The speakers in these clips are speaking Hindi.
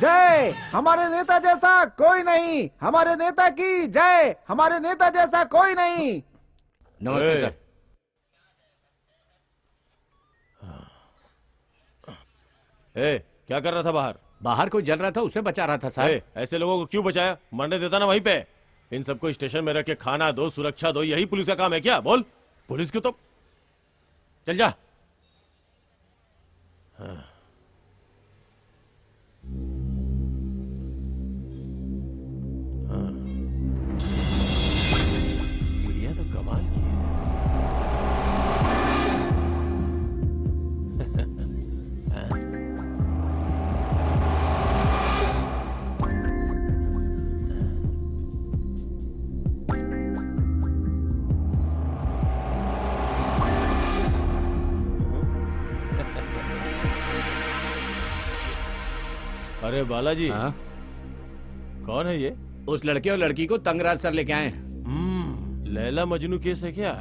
जय। हमारे नेता जैसा कोई नहीं, हमारे नेता की जय। हमारे नेता जैसा कोई नहीं। नमस्ते सर। क्या कर रहा था बाहर? बाहर कोई जल रहा था, उसे बचा रहा था सर। ऐसे लोगों को क्यों बचाया? मरने देता ना वहीं पे। इन सबको स्टेशन में रख के खाना दो, सुरक्षा दो, यही पुलिस का काम है क्या? बोल, पुलिस क्यों? तो चल जा। हाँ। चिड़िया तो कमाल की है। अरे बालाजी, हाँ? कौन है ये? उस लड़के और लड़की को तंगराज सर लेके आए। लैला मजनू केस है क्या?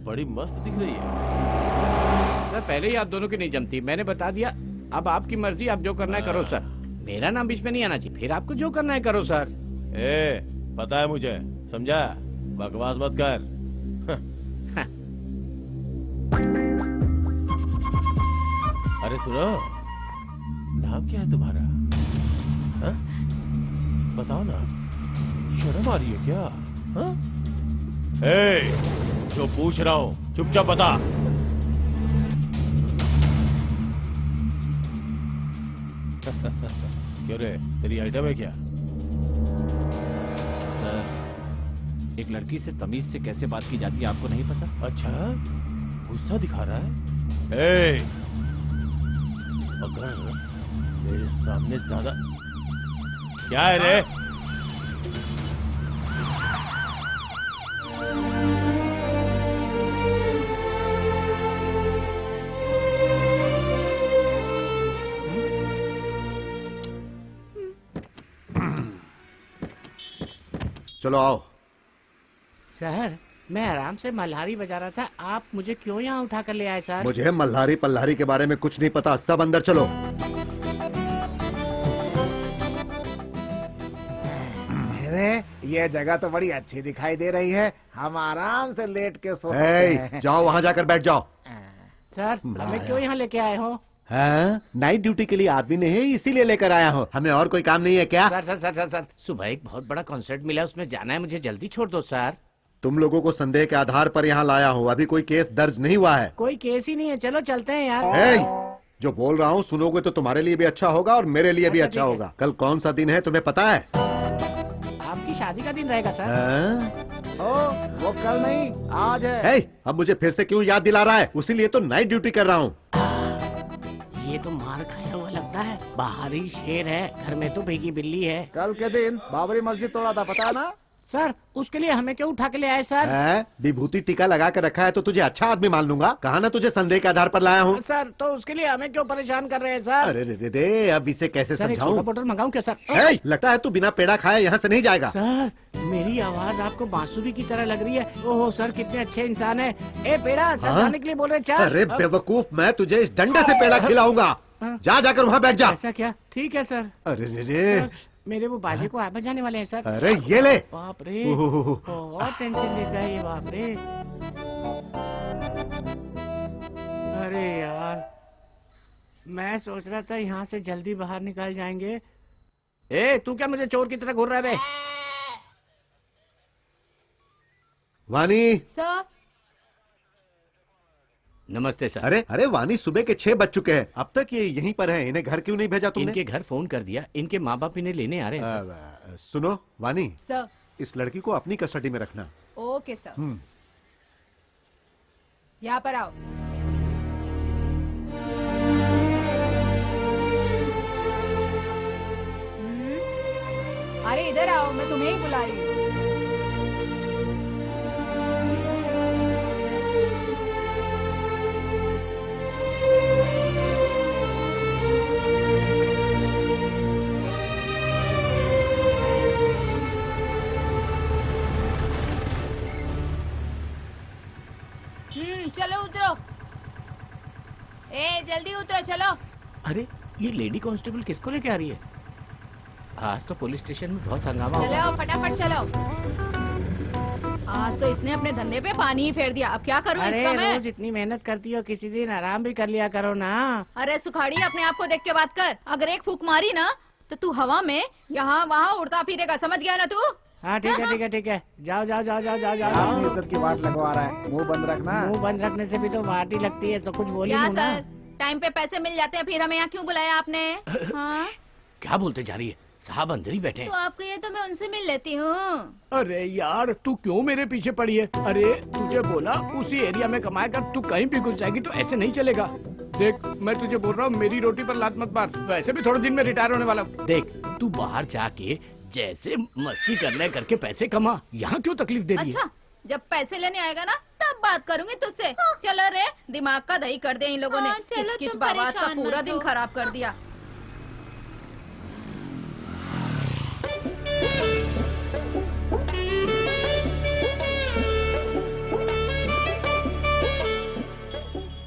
बड़ी मस्त दिख रही है। सर पहले ही आप दोनों की नहीं जमती, मैंने बता दिया। अब आपकी मर्जी, आप जो करना है करो सर। मेरा नाम बीच में नहीं आना चाहिए। फिर आपको जो करना है करो सर। पता है मुझे, समझा? बकवास मत कर। अरे सुनो, नाम क्या है तुम्हारा? हा? बताओ ना, शर्म आ रही है क्या? हा? जो पूछ रहा हूं चुपचाप बता। क्यों रे, तेरी आइटम है क्या? सर, एक लड़की से तमीज से कैसे बात की जाती है आपको नहीं पता? अच्छा, गुस्सा दिखा रहा है? अगर मेरे सामने ज्यादा... क्या है रे? चलो आओ। सर मैं आराम से मल्हारी बजा रहा था, आप मुझे क्यों यहाँ उठा कर ले आए सर? मुझे मल्हारी पल्हारी के बारे में कुछ नहीं पता, सब अंदर चलो। अरे ये जगह तो बड़ी अच्छी दिखाई दे रही है, हम आराम से लेट के सो सकते हैं। जाओ वहां जाकर बैठ जाओ। सर हमें क्यों यहाँ लेके आए हो? हाँ, नाइट ड्यूटी के लिए आदमी नहीं, इसीलिए लेकर आया हूँ। हमें और कोई काम नहीं है क्या? Sir sir sir sir sir सुबह एक बहुत बड़ा कॉन्सर्ट मिला, उसमें जाना है, मुझे जल्दी छोड़ दो सर। तुम लोगों को संदेह के आधार पर यहाँ लाया हूँ, अभी कोई केस दर्ज नहीं हुआ है। कोई केस ही नहीं है, चलो चलते हैं यार। जो बोल रहा हूँ सुनोगे तो तुम्हारे लिए भी अच्छा होगा और मेरे लिए भी अच्छा होगा। कल कौन सा दिन है तुम्हें पता है? आपकी शादी का दिन रहेगा सर। वो कल नहीं आज है। अब मुझे फिर से क्यों याद दिला रहा है? उसी लिए तो नाइट ड्यूटी कर रहा हूँ। ये तो मार खाया हुआ लगता है, बाहरी शेर है, घर में तो भीगी बिल्ली है। कल के दिन बाबरी मस्जिद तोड़ा था, पता है ना? सर उसके लिए हमें क्यों उठा के ले आए सर? विभूति टीका लगा कर रखा है तो तुझे अच्छा आदमी मान लूंगा। कहा ना तुझे संदेह के आधार पर लाया हूँ। सर तो उसके लिए हमें क्यों परेशान कर रहे हैं सर? अरे रे रे, अब इसे कैसे समझाऊं? बोतल मंगाऊं क्या सर? लगता है तू बिना पेड़ा खाए यहाँ से नहीं जाएगा। सर मेरी आवाज आपको बांसुरी की तरह लग रही है। ओहो सर कितने अच्छे इंसान है। ए पेड़ा सर खाने के लिए बोल रहे। अरे बेवकूफ, मैं तुझे इस डंडे से पेड़ा खिलाऊंगा। जा जाकर वहाँ बैठ जा। ऐसा क्या? ठीक है सर। अरे रे मेरे वो बाजे को आप बजाने वाले हैं सर। अरे ये ले। बाप रे, बहुत टेंशन लेता है ये, बाप रे। अरे यार मैं सोच रहा था यहाँ से जल्दी बाहर निकल जाएंगे। ए तू क्या मुझे चोर की तरह घूर रहा है बे? वानी सर। नमस्ते सर। अरे अरे वानी, सुबह के 6 बज चुके हैं, अब तक ये यहीं पर हैं। इन्हें घर क्यों नहीं भेजा तुमने? इनके घर फोन कर दिया, इनके माँ बाप इन्हें लेने आ रहे हैं सर। सुनो वानी सर। इस लड़की को अपनी कस्टडी में रखना। Okay sir. यहाँ पर आओ। अरे इधर आओ, मैं तुम्हें ही बुला रही हूँ। चलो उतरो। जल्दी उतरो चलो। अरे ये लेडी कांस्टेबल किसको लेके आ रही है? आज तो पुलिस स्टेशन में बहुत हंगामा हुआ। चलो फटाफट चलो। आज तो इसने अपने धंधे पे पानी ही फेर दिया। अब क्या करूँ अरे इसका मैं? रोज इतनी मेहनत करती हो, किसी दिन आराम भी कर लिया करो ना। अरे सुखाड़ी, अपने आप को देख के बात कर। अगर एक फूंक मारी ना तो तू हवा में यहाँ वहाँ उड़ता फिरेगा, समझ गया ना तू? हाँ ठीक है ठीक है ठीक है, जाओ जाओ जाओ जाओ जाओ अपनी जाओ। इज्जत की वाट लगवा रहा है, मुंह बंद रखना। मुंह बंद रखने से भी तो वाट ही लगती है, तो कुछ बोल ही क्या लूं ना। सर, टाइम पे पैसे मिल जाते हैं, फिर हमें यहाँ क्यों बुलाया आपने? हाँ? क्या बोलते जा रही है? साहब अंदर ही बैठे तो हैं। आपको ये तो मैं उनसे मिल लेती हूँ। अरे यार तू क्यों मेरे पीछे पड़ी है? अरे तुझे बोला उसी एरिया में कमाया कर, तू कहीं भी घुस जाएगी तो ऐसे नहीं चलेगा। देख मैं तुझे बोल रहा हूँ, मेरी रोटी पर लात मत मार। वैसे भी थोड़े दिन में रिटायर होने वाला हूँ। देख तू बाहर जाके जैसे मस्ती करने करके पैसे कमा, यहाँ क्यों तकलीफ दे रही है? अच्छा, जब पैसे लेने आएगा ना तब बात करूंगी तुझसे। चलो रे, दिमाग का दही कर दिया इन लोगों ने। चलो, किच तुम बाबा का परेशान मत पूरा दिन हो। खराब कर दिया।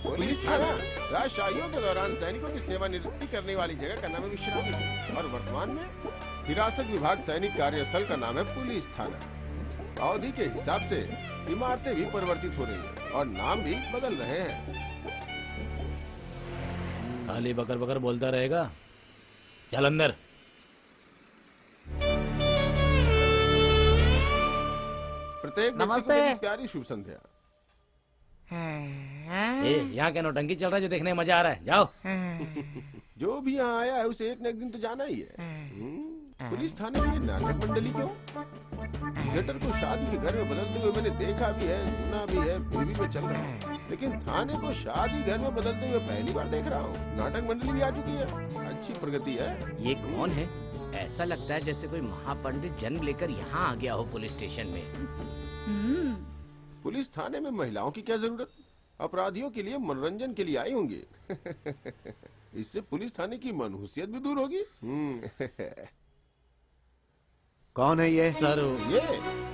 पुलिस थाना राजशाहियों के दौरान सैनिकों की सेवानिवृत्ति करने वाली जगह का नाम है विश्रामी गृह और वर्तमान में हिरासत विभाग सैनिक कार्यस्थल का नाम है पुलिस थाना। अवधि के हिसाब से इमारतें भी परिवर्तित हो रही है और नाम भी बदल रहे हैं। खाली बकर बकर बोलता रहेगा, चल अंदर। प्रत्येक व्यक्ति को नमस्ते। मेरी प्यारी शुभ संध्या। ए, यहाँ क्या नौटंकी चल रहा है जो देखने में मजा आ रहा है? जाओ। जो भी यहाँ आया है उसे एक न एक दिन तो जाना ही है। पुलिस थाने में ये नाटक मंडली क्यों? थिएटर को शादी के घर में बदलते हुए मैंने देखा भी है, सुना भी है, फिर भी मैं चल रहा हूँ। लेकिन थाने को शादी घर में बदलते हुए पहली बार देख रहा हूँ। नाटक मंडली भी आ चुकी है, अच्छी प्रगति है। ये कौन है? ऐसा लगता है जैसे कोई महापंडित जन्म लेकर यहाँ आ गया हो पुलिस स्टेशन में। हम्म, पुलिस थाने में महिलाओं की क्या जरूरत? अपराधियों के लिए मनोरंजन के लिए आई होंगी। इससे पुलिस थाने की मनहूसियत भी दूर होगी। कौन है ये? सर ये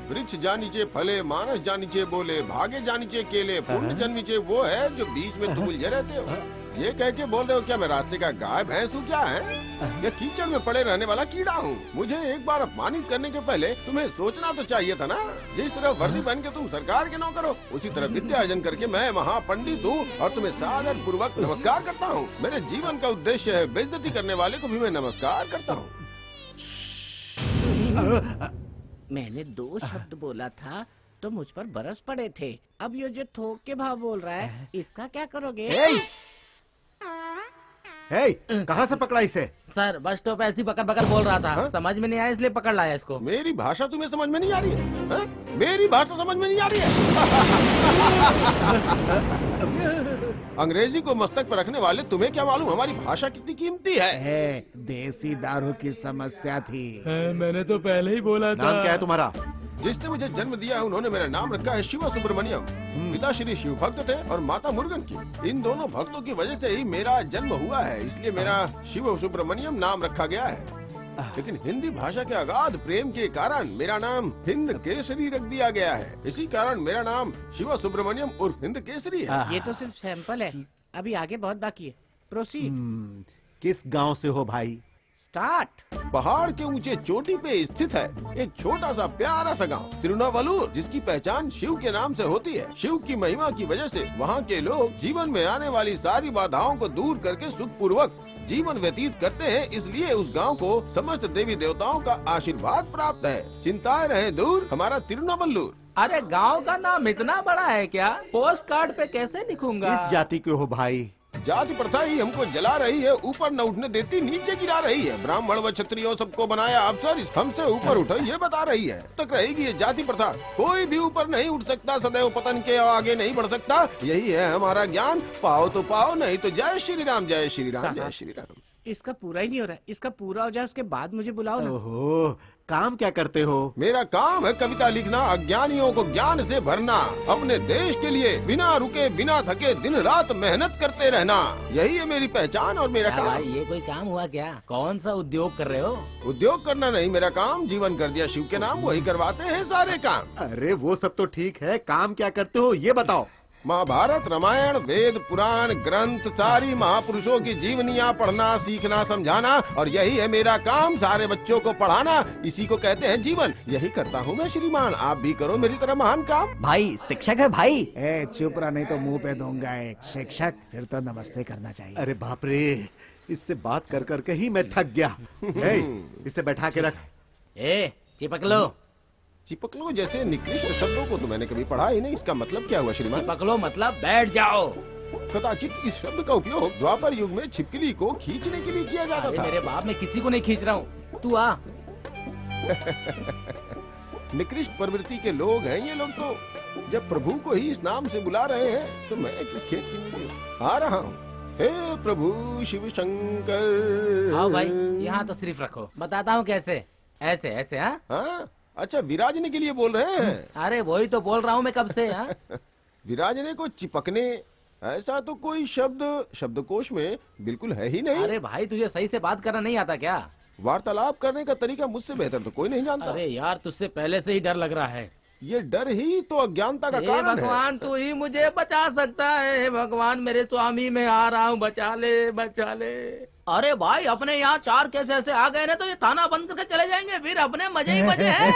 वृक्ष जा नीचे फले, मानस जा नीचे बोले, भागे जा नीचे केले, पुण्य जन नीचे वो है जो बीच में तुम उलझे रहते हो। ये कह के बोल रहे हो क्या मैं रास्ते का गाय भैंस हूँ क्या है? या कीचड़ में पड़े रहने वाला कीड़ा हूँ? मुझे एक बार अपमानित करने के पहले तुम्हें सोचना तो चाहिए था ना। जिस तरह वर्दी पहन के तुम सरकार के नौकर हो, उसी तरह विद्या अर्जन करके मैं महापंडित हूँ और तुम्हें सादर पूर्वक नमस्कार करता हूँ। मेरे जीवन का उद्देश्य है बेइज्जती करने वाले को भी मैं नमस्कार करता हूँ। मैंने 2 शब्द बोला था तो मुझ पर बरस पड़े थे। अब ये जो थोक के भाव बोल रहा है, इसका क्या करोगे? कहाँ से पकड़ा इसे? सर बस स्टॉप ऐसी बकर बकर बोल रहा था, हाँ? समझ में नहीं आया इसलिए पकड़ लाया इसको। मेरी भाषा तुम्हें समझ में नहीं आ रही है? हाँ? मेरी भाषा समझ में नहीं आ रही है? अंग्रेजी को मस्तक पर रखने वाले तुम्हें क्या मालूम हमारी भाषा कितनी कीमती है? देसी दारू की समस्या थी। मैंने तो पहले ही बोला नाम क्या है तुम्हारा? जिसने मुझे जन्म दिया है उन्होंने मेरा नाम रखा है शिव सुब्रमण्यम। पिता श्री शिव भक्त थे और माता मुर्गन की। इन दोनों भक्तों की वजह से ही मेरा जन्म हुआ है, इसलिए मेरा शिव सुब्रमण्यम नाम रखा गया है। लेकिन हिंदी भाषा के अगाध प्रेम के कारण मेरा नाम हिंद केसरी रख दिया गया है। इसी कारण मेरा नाम शिव सुब्रमण्यम उर्फ हिंद केसरी है। ये तो सिर्फ सैंपल है, अभी आगे बहुत बाकी है। प्रोसीड। किस गांव से हो भाई? स्टार्ट। पहाड़ के ऊंचे चोटी पे स्थित है एक छोटा सा प्यारा सा गांव तिरुनावलूर, जिसकी पहचान शिव के नाम से होती है। शिव की महिमा की वजह से वहाँ के लोग जीवन में आने वाली सारी बाधाओं को दूर करके सुखपूर्वक जीवन व्यतीत करते हैं। इसलिए उस गांव को समस्त देवी देवताओं का आशीर्वाद प्राप्त है। चिंताएं रहे दूर, हमारा तिरुनावलूर। अरे गांव का नाम इतना बड़ा है क्या? पोस्ट कार्ड पे कैसे लिखूंगा? किस जाति के हो भाई? जाति प्रथा ही हमको जला रही है, ऊपर न उठने देती, नीचे गिरा रही है। ब्राह्मण व क्षत्रियों सबको बनाया अफसर, हमसे ऊपर उठो ये बता रही है। तक रहेगी ये जाति प्रथा, कोई भी ऊपर नहीं उठ सकता, सदैव पतन के आगे नहीं बढ़ सकता। यही है हमारा ज्ञान। पाओ तो पाओ, नहीं तो जय श्री राम, जय श्री राम, जय श्री राम। इसका पूरा ही नहीं हो रहा है, इसका पूरा हो जाए उसके बाद मुझे बुलाओ ना। ओहो, काम क्या करते हो? मेरा काम है कविता लिखना, अज्ञानियों को ज्ञान से भरना, अपने देश के लिए बिना रुके बिना थके दिन रात मेहनत करते रहना। यही है मेरी पहचान और मेरा क्या काम। भाई ये कोई काम हुआ क्या? कौन सा उद्योग कर रहे हो? उद्योग करना नहीं मेरा काम, जीवन कर दिया शिव के नाम, वही करवाते हैं सारे काम। अरे वो सब तो ठीक है, काम क्या करते हो ये बताओ। महाभारत, रामायण, वेद, पुराण, ग्रंथ, सारी महापुरुषों की जीवनियाँ पढ़ना, सीखना, समझाना, और यही है मेरा काम, सारे बच्चों को पढ़ाना। इसी को कहते हैं जीवन। यही करता हूँ मैं श्रीमान, आप भी करो मेरी तरह महान काम। भाई शिक्षक है भाई। ए चुप रहा, नहीं तो मुंह पे दूंगा एक। शिक्षक, फिर तो नमस्ते करना चाहिए। अरे बाप रे, इससे बात कर करके ही मैं थक गया। इसे बैठा के रख। ए चिपक लो। चिपक लो जैसे निकृष्ट शब्दों को तो मैंने कभी पढ़ा ही नहीं। इसका मतलब क्या हुआ श्रीमान? चिपक लो मतलब बैठ जाओ। कदाचित इस शब्द का उपयोग द्वापर युग में छिपकली को खींचने के लिए किया जाता अरे था। मेरे बाप, मैं किसी को नहीं खींच रहा हूँ, तू आ। निकृष्ट प्रवृत्ति के लोग हैं ये लोग तो। जब प्रभु को ही इस नाम से बुला रहे हैं तो मैं किस खेत की नहीं आ रहा हूँ। हे प्रभु शिव शंकर। आओ भाई, यहाँ तो सिर्फ रखो, बताता हूँ कैसे। ऐसे ऐसे। हाँ हाँ, अच्छा विराजने के लिए बोल रहे हैं। अरे वही तो बोल रहा हूँ मैं कब से। हाँ विराजने को चिपकने, ऐसा तो कोई शब्द शब्दकोश में बिल्कुल है ही नहीं। अरे भाई, तुझे सही से बात करना नहीं आता क्या? वार्तालाप करने का तरीका मुझसे बेहतर तो कोई नहीं जानता। अरे यार, तुझसे पहले से ही डर लग रहा है। ये डर ही तो अज्ञानता का हे कारण है। भगवान, तू ही मुझे बचा सकता है। हे भगवान, मेरे स्वामी, मैं आ रहा हूँ, बचा ले बचा ले। अरे भाई, अपने यहाँ 4 केस ऐसे आ गए ना तो ये थाना बंद करके चले जाएंगे, फिर अपने मजे ही मजे हैं।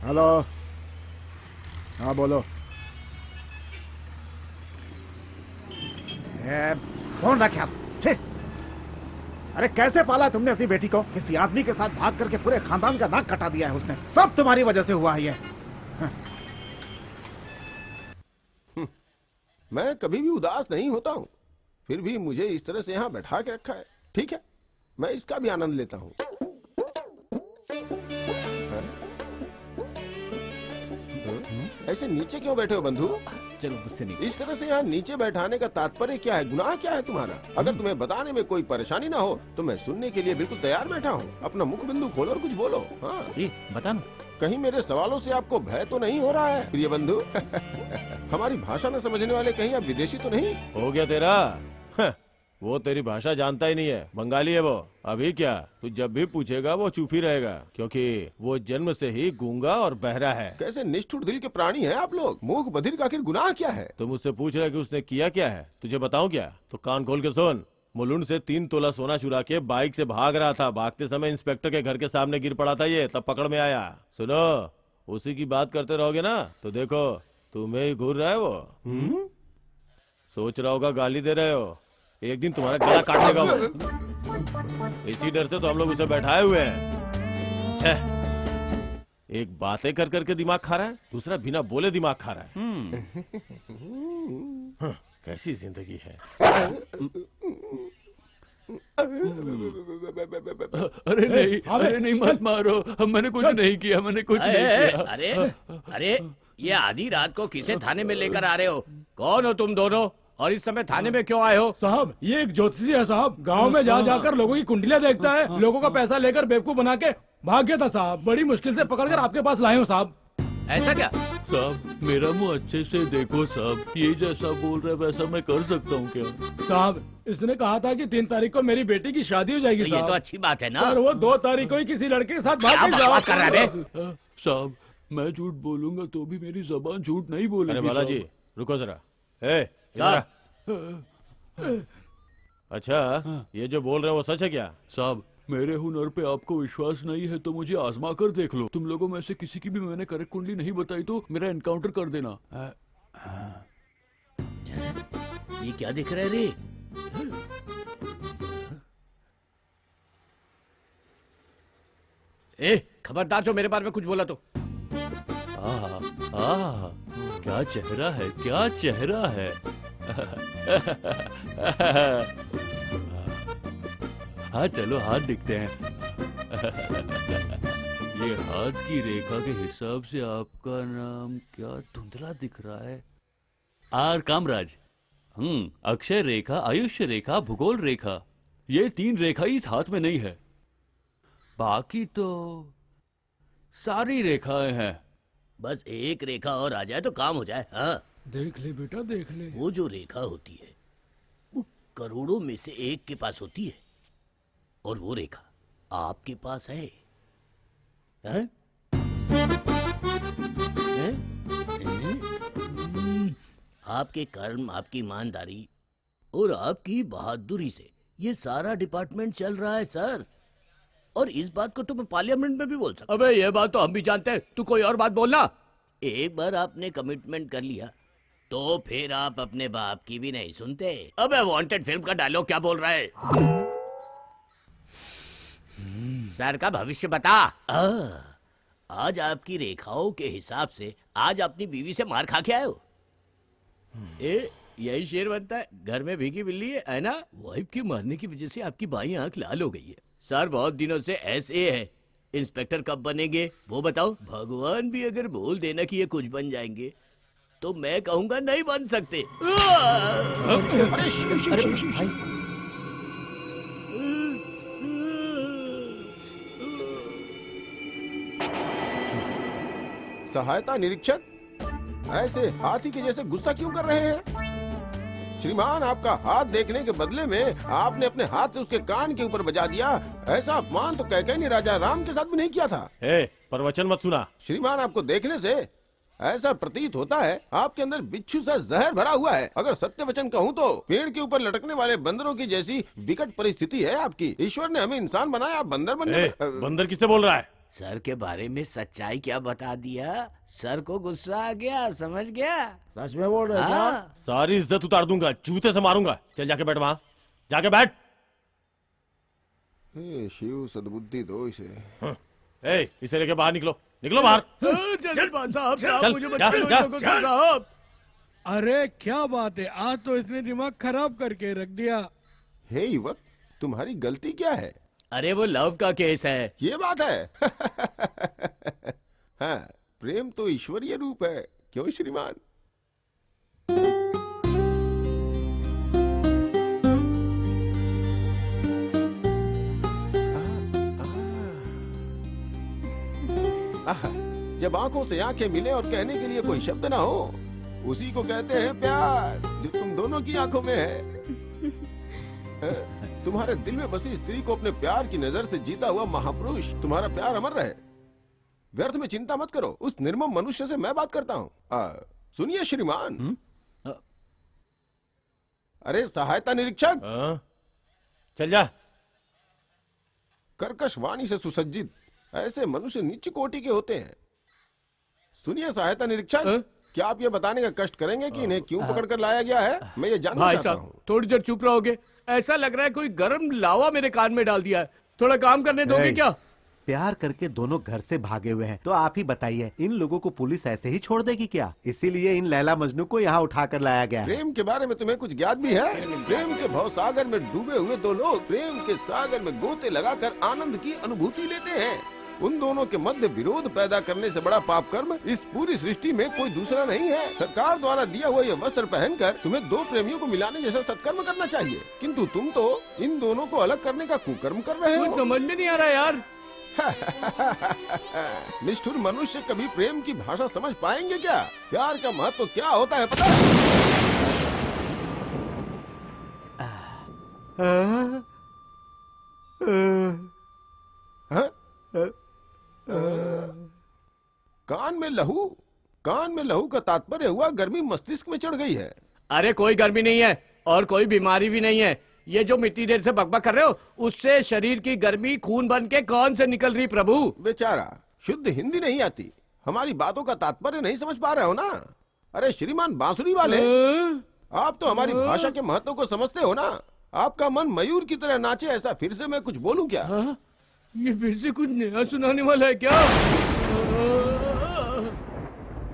हेलो, हाँ बोलो। फोन रखे आप। छे, अरे कैसे पाला तुमने अपनी बेटी को? किसी आदमी के साथ भाग करके पूरे खानदान का नाक कटा दिया है उसने। सब तुम्हारी वजह से हुआ है ये। मैं कभी भी उदास नहीं होता हूँ, फिर भी मुझे इस तरह से यहाँ बैठा के रखा है। ठीक है, मैं इसका भी आनंद लेता हूँ। ऐसे नीचे क्यों बैठे हो बंधु? चलो मुझसे नहीं। इस तरह से यहाँ नीचे बैठाने का तात्पर्य क्या है? गुनाह क्या है तुम्हारा? अगर तुम्हें बताने में कोई परेशानी ना हो तो मैं सुनने के लिए बिल्कुल तैयार बैठा हूँ। अपना मुख बिंदु खोलो और कुछ बोलो। हाँ, बता ना। कहीं मेरे सवालों से आपको भय तो नहीं हो रहा है प्रिय बंधु? हमारी भाषा न समझने वाले कहीं आप विदेशी तो नहीं? हो गया तेरा? वो तेरी भाषा जानता ही नहीं है, बंगाली है वो। अभी क्या, तू जब भी पूछेगा वो चुप ही रहेगा, क्योंकि वो जन्म से ही गूंगा और बहरा है। कैसे निष्ठुर दिल के प्राणी हैं आप लोग। मूक बधिर का आखिर गुनाह क्या है? तुम मुझसे पूछ रहे कि उसने किया क्या है, तुझे बताऊं क्या? तो कान खोल के सुन। मुलुंड से 3 तोला सोना चुरा के बाइक से भाग रहा था। भागते समय इंस्पेक्टर के घर के सामने गिर पड़ा था ये, तब पकड़ में आया। सुनो, उसी की बात करते रहोगे ना तो देखो तुम्हें ही घूर रहा है वो। सोच रहा होगा गाली दे रहे हो, एक दिन तुम्हारा गला काट देगा वो। इसी डर से तो हम लोग उसे बैठाए हुए हैं। एक बातें कर करके दिमाग खा रहा है, दूसरा बिना बोले दिमाग खा रहा है। कैसी जिंदगी है। अरे नहीं मत मारो, मैंने कुछ नहीं किया, मैंने कुछ नहीं किया। अरे अरे, ये आधी रात को किसे थाने में लेकर आ रहे हो? कौन हो तुम दोनों और इस समय थाने में क्यों आए हो? साहब, ये एक ज्योतिषी है साहब, गांव में जा जाकर लोगों की कुंडलियां देखता है, लोगों का पैसा लेकर बेवकूफ बना के भाग गया था साहब। बड़ी मुश्किल से पकड़कर आपके पास लाए हो साहब। ऐसा क्या? साहब, मेरा मुंह अच्छे से देखो साहब, ये जैसा बोल रहा है वैसा मैं कर सकता हूँ क्या? साहब, इसने कहा था कि 3 तारीख को मेरी बेटी की शादी हो जाएगी ये साहब। तो अच्छी बात है ना। और वो 2 तारीख को ही किसी लड़के के साथ क्या भाग बकवास कर रहा है बे? साहब, मैं झूठ बोलूंगा तो भी मेरी जबान झूठ नहीं बोलेगी। अरे बालाजी रुको जरा। अच्छा, ये जो बोल रहे हैं वो सच है क्या? साहब, मेरे हुनर पे आपको विश्वास नहीं है तो मुझे आजमा कर देख लो। तुम लोगों में से किसी की भी मैंने करेक्ट कुंडली नहीं बताई तो मेरा एनकाउंटर कर देना। ये क्या दिख रहा है रे? खबरदार जो मेरे बारे में कुछ बोला तो। क्या चेहरा है, क्या चेहरा है। हाँ चलो हाथ दिखते हैं। ये हाथ की रेखा के हिसाब से आपका नाम क्या धुंधला दिख रहा है? आर कामराज। अक्षय रेखा, आयुष्य रेखा, भूगोल रेखा, ये 3 रेखा इस हाथ में नहीं है, बाकी तो सारी रेखाएं हैं। बस एक रेखा और आ जाए तो काम हो जाए। हाँ, देख ले बेटा, देख ले। वो जो रेखा होती है वो करोड़ों में से एक के पास होती है, और वो रेखा आपके पास है। हैं? आपके कर्म, आपकी ईमानदारी और आपकी बहादुरी से ये सारा डिपार्टमेंट चल रहा है सर। और इस बात को तो मैं पार्लियामेंट में भी बोल सकता। अबे ये बात तो हम भी जानते हैं, तू कोई और बात बोलना। एक बार आपने कमिटमेंट कर लिया तो फिर आप अपने बाप की भी नहीं सुनते। अबे वांटेड फिल्म का डायलॉग क्या बोल रहा है? सर का भविष्य बता। आज आपकी रेखाओं के हिसाब से आज अपनी बीवी से मार खा के आए हो। यही शेर बनता है, घर में भीगी बिल्ली है ना? वाइफ के मारने की वजह से आपकी बाईं आंख लाल हो गई है। सर बहुत दिनों से एसए है, इंस्पेक्टर कब बनेंगे वो बताओ? भगवान भी अगर बोल देना कि ये कुछ बन जाएंगे तो मैं कहूंगा नहीं बन सकते। सहायता निरीक्षक ऐसे हाथी के जैसे गुस्सा क्यों कर रहे हैं? श्रीमान, आपका हाथ देखने के बदले में आपने अपने हाथ से उसके कान के ऊपर बजा दिया। ऐसा अपमान तो कैकेयी ने राजा राम के साथ भी नहीं किया था। प्रवचन मत सुना। श्रीमान, आपको देखने से ऐसा प्रतीत होता है आपके अंदर बिच्छू सा जहर भरा हुआ है। अगर सत्य वचन कहूँ तो पेड़ के ऊपर लटकने वाले बंदरों की जैसी विकट परिस्थिति है आपकी। ईश्वर ने हमें इंसान बनाया, आप बंदर बनने। बंदर किससे बोल रहा है? सर के बारे में सच्चाई क्या बता दिया? सर को गुस्सा आ गया, समझ गया? सच में बोल रहे क्या? सारी इज्जत उतार दूंगा, जूते से मारूंगा। चल जाके बैठ वहाँ, जाके बैठ। शिव सद्बुद्धि दो इसे। इसे लेके बाहर निकलो, निकलो बाहर। साहब, अरे क्या बात है, आज तो इसने दिमाग खराब करके रख दिया। हे युवक, तुम्हारी गलती क्या है? अरे वो लव का केस है। ये बात है। हाँ, प्रेम तो ईश्वरीय रूप है, क्यों श्रीमान? जब आंखों से आंखें मिले और कहने के लिए कोई शब्द ना हो, उसी को कहते हैं प्यार, जो तुम दोनों की आंखों में है। तुम्हारे दिल में बसी स्त्री को अपने प्यार की नजर से जीता हुआ महापुरुष तुम्हारा प्यार अमर रहे। व्यर्थ में चिंता मत करो, उस निर्मम मनुष्य से मैं बात करता हूँ। सुनिए श्रीमान। अरे सहायता निरीक्षक। चल जा। कर्कश वाणी से सुसज्जित ऐसे मनुष्य नीच कोटि के होते हैं। सुनिए सहायता निरीक्षक, क्या आप ये बताने का कष्ट करेंगे कि इन्हें क्यों पकड़ कर लाया गया है? मैं ये जानना चाहता हूँ। थोड़ी देर चुप रहोगे? ऐसा लग रहा है कोई गर्म लावा मेरे कान में डाल दिया है। थोड़ा काम करने दोगे क्या? प्यार करके दोनों घर से भागे हुए हैं, तो आप ही बताइए, इन लोगों को पुलिस ऐसे ही छोड़ देगी क्या? इसीलिए इन लैला मजनू को यहाँ उठा कर लाया गया है। प्रेम के बारे में तुम्हें कुछ ज्ञात भी है? प्रेम के भवसागर में डूबे हुए दो लोग प्रेम के सागर में गोते लगाकर आनंद की अनुभूति लेते हैं। उन दोनों के मध्य विरोध पैदा करने से बड़ा पाप कर्म इस पूरी सृष्टि में कोई दूसरा नहीं है। सरकार द्वारा दिया हुआ यह वस्त्र पहनकर तुम्हें दो प्रेमियों को मिलाने जैसा सत्कर्म करना चाहिए, किंतु तुम तो इन दोनों को अलग करने का कुकर्म कर रहे हो। समझ में नहीं आ रहा यार। निष्ठुर मनुष्य कभी प्रेम की भाषा समझ पाएंगे क्या? प्यार का महत्व क्या होता है पता है? कान में लहू का तात्पर्य हुआ गर्मी मस्तिष्क में चढ़ गई है। अरे कोई गर्मी नहीं है और कोई बीमारी भी नहीं है। ये जो मिट्टी देर से बकबक कर रहे हो, उससे शरीर की गर्मी खून बन के कान से निकल रही। प्रभु बेचारा, शुद्ध हिंदी नहीं आती, हमारी बातों का तात्पर्य नहीं समझ पा रहे हो ना? अरे श्रीमान बांसुरी वाले, आप तो हमारी भाषा के महत्व को समझते हो ना? आपका मन मयूर की तरह नाचे, ऐसा फिर से मैं कुछ बोलूं क्या? ये फिर से कुछ नया सुनाने वाला है क्या?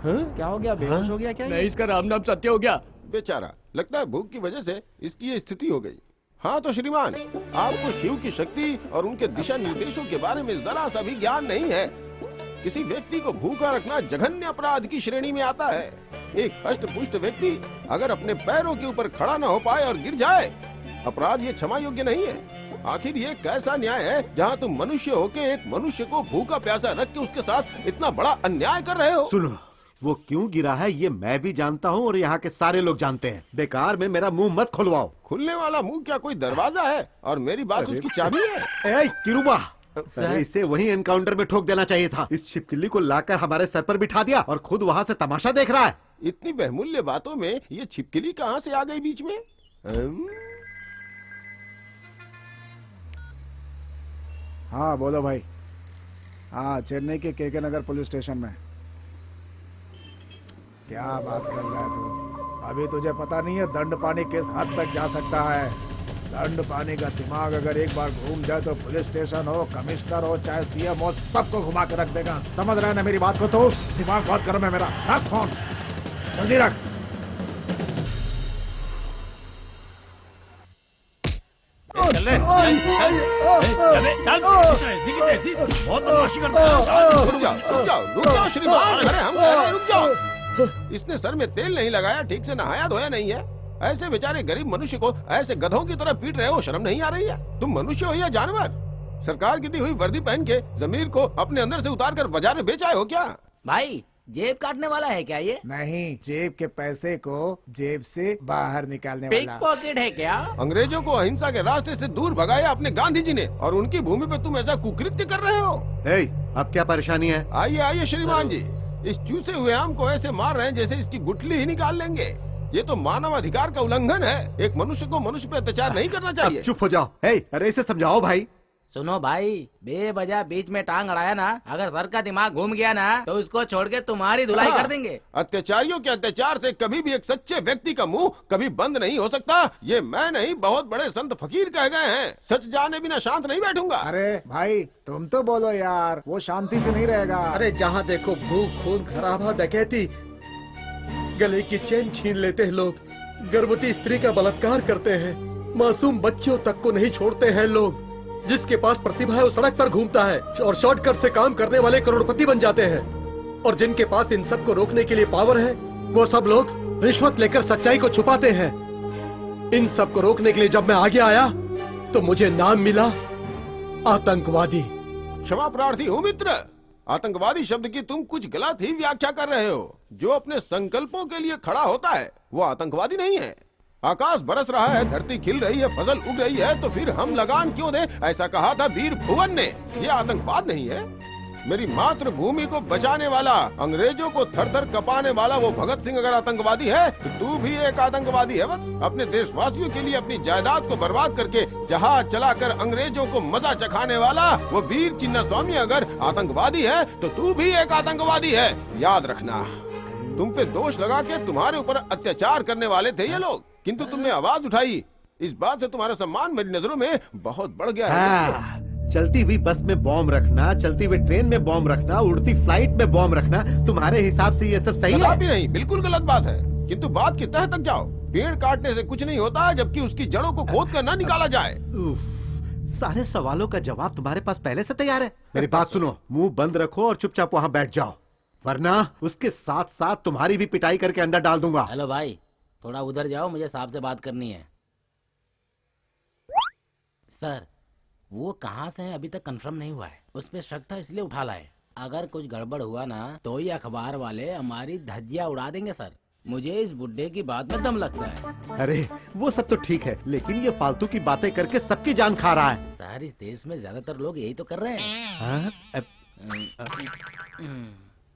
क्या हो गया? बेहोश हो गया क्या? नहीं, इसका राम नाम सत्य हो गया। बेचारा, लगता है भूख की वजह से इसकी ये स्थिति हो गई। हाँ तो श्रीमान, आपको शिव की शक्ति और उनके दिशा निर्देशों के बारे में जरा सा भी ज्ञान नहीं है। किसी व्यक्ति को भूखा रखना जघन्य अपराध की श्रेणी में आता है। एक हष्ट पुष्ट व्यक्ति अगर अपने पैरों के ऊपर खड़ा न हो पाए और गिर जाए, अपराध ये क्षमा योग्य नहीं है। आखिर ये कैसा न्याय है जहाँ तुम मनुष्य होके एक मनुष्य को भूखा प्यासा रख के उसके साथ इतना बड़ा अन्याय कर रहे हो? सुनो, वो क्यों गिरा है ये मैं भी जानता हूँ और यहाँ के सारे लोग जानते हैं। बेकार में मेरा मुंह मत खुलवाओ। खुलने वाला मुंह क्या कोई दरवाजा है और मेरी बात उसकी चाबी है? ए किरुबा, अरे इसे वही एनकाउंटर में ठोक देना चाहिए था। इस छिपकली को लाकर हमारे सर पर बिठा दिया और खुद वहाँ से तमाशा देख रहा है। इतनी बहुमूल्य बातों में ये छिपकली कहाँ से आ गई बीच में? हाँ बोलो भाई। हाँ, चेन्नई के केके नगर पुलिस स्टेशन में। क्या बात कर रहा है तू? अभी तुझे पता नहीं है दंड पानी किस हद तक जा सकता है। दंड पानी का दिमाग अगर एक बार घूम जाए तो पुलिस स्टेशन हो, कमिश्नर हो, चाहे सीएम हो, सबको घुमा के रख देगा। समझ रहा है ना मेरी बात को? तो दिमाग बहुत गर्म है मेरा। रख फोन, जल्दी रख। बहुत बदमाशी करता है। रुक जाओ श्रीमान, अरे हम कह रहे हैं रुक जाओ। इसने सर में तेल नहीं लगाया, ठीक से नहाया धोया नहीं है। ऐसे बेचारे गरीब मनुष्य को ऐसे गधों की तरह पीट रहे हो, शर्म नहीं आ रही है? तुम मनुष्य हो या जानवर? सरकार की दी हुई वर्दी पहन के जमीर को अपने अंदर से उतार कर बाजार में बेच आए हो क्या? भाई जेब काटने वाला है क्या ये? नहीं, जेब के पैसे को जेब से बाहर निकालने पिक वाला। पॉकेट है क्या? अंग्रेजों को अहिंसा के रास्ते से दूर भगाया अपने गांधी जी ने, और उनकी भूमि पे तुम ऐसा कुकृत्य कर रहे हो। अब क्या परेशानी है? आइए आइए श्रीमान जी, इस चूसे हुए आम को ऐसे मार रहे हैं जैसे इसकी गुठली ही निकाल लेंगे। ये तो मानव अधिकार का उल्लंघन है। एक मनुष्य को मनुष्य पे अत्याचार नहीं करना चाहिए। अब चुप हो जाओ। अरे इसे समझाओ भाई। सुनो भाई, बेवजह बीच में टांग अड़ाया ना, अगर सर का दिमाग घूम गया ना तो उसको छोड़ के तुम्हारी धुलाई कर देंगे। अत्याचारियों के अत्याचार से कभी भी एक सच्चे व्यक्ति का मुंह कभी बंद नहीं हो सकता। ये मैं नहीं, बहुत बड़े संत फकीर कह गए हैं। सच जाने बिना शांत नहीं बैठूंगा। अरे भाई तुम तो बोलो यार, वो शांति से नहीं रहेगा। अरे जहाँ देखो भूख, खून खराबा, डकैती, गले की चेन छीन लेते हैं लोग, गर्भवती स्त्री का बलात्कार करते हैं, मासूम बच्चों तक को नहीं छोड़ते हैं लोग। जिसके पास प्रतिभा है वो सड़क पर घूमता है और शॉर्टकट से काम करने वाले करोड़पति बन जाते हैं। और जिनके पास इन सब को रोकने के लिए पावर है वो सब लोग रिश्वत लेकर सच्चाई को छुपाते हैं। इन सब को रोकने के लिए जब मैं आगे आया तो मुझे नाम मिला आतंकवादी। क्षमा प्रार्थी हूँ मित्र, आतंकवादी शब्द की तुम कुछ गलत ही व्याख्या कर रहे हो। जो अपने संकल्पों के लिए खड़ा होता है वो आतंकवादी नहीं है। आकाश बरस रहा है, धरती खिल रही है, फसल उग रही है, तो फिर हम लगान क्यों दें? ऐसा कहा था वीर भुवन ने। ये आतंकवाद नहीं है। मेरी मातृभूमि को बचाने वाला, अंग्रेजों को थर थर कपाने वाला वो भगत सिंह अगर आतंकवादी है तो तू भी एक आतंकवादी है। बस अपने देशवासियों के लिए अपनी जायदाद को बर्बाद करके जहाज चलाकर अंग्रेजों को मजा चखाने वाला वो वीर चिन्नास्वामी अगर आतंकवादी है तो तू भी एक आतंकवादी है। याद रखना, तुम पे दोष लगा के तुम्हारे ऊपर अत्याचार करने वाले थे ये लोग, किंतु तुमने आवाज उठाई। इस बात से तुम्हारा सम्मान मेरी नजरों में बहुत बढ़ गया है। चलती हुई बस में बॉम्ब रखना, चलती हुई ट्रेन में बॉम्ब रखना, उड़ती फ्लाइट में बॉम्ब रखना, तुम्हारे हिसाब से ये सब सही है? भी नहीं, बिल्कुल गलत बात है। किंतु बात की तह तक जाओ। पेड़ काटने से कुछ नहीं होता जबकि उसकी जड़ों को खोद कर न निकाला जाए। सारे सवालों का जवाब तुम्हारे पास पहले से तैयार है। मेरी बात सुनो, मुंह बंद रखो और चुपचाप वहाँ बैठ जाओ, वरना उसके साथ साथ तुम्हारी भी पिटाई करके अंदर डाल दूंगा। हेलो भाई, थोड़ा उधर जाओ, मुझे साहब से बात करनी है। सर वो कहाँ से हैं अभी तक कंफर्म नहीं हुआ है। उस पे शक था इसलिए उठा लाए। अगर कुछ गड़बड़ हुआ ना तो ये अखबार वाले हमारी धज्जियां उड़ा देंगे सर। मुझे इस बुड्ढे की बात में दम लगता है। अरे वो सब तो ठीक है, लेकिन ये फालतू की बातें करके सबकी जान खा रहा है। सर इस देश में ज्यादातर लोग यही तो कर रहे हैं।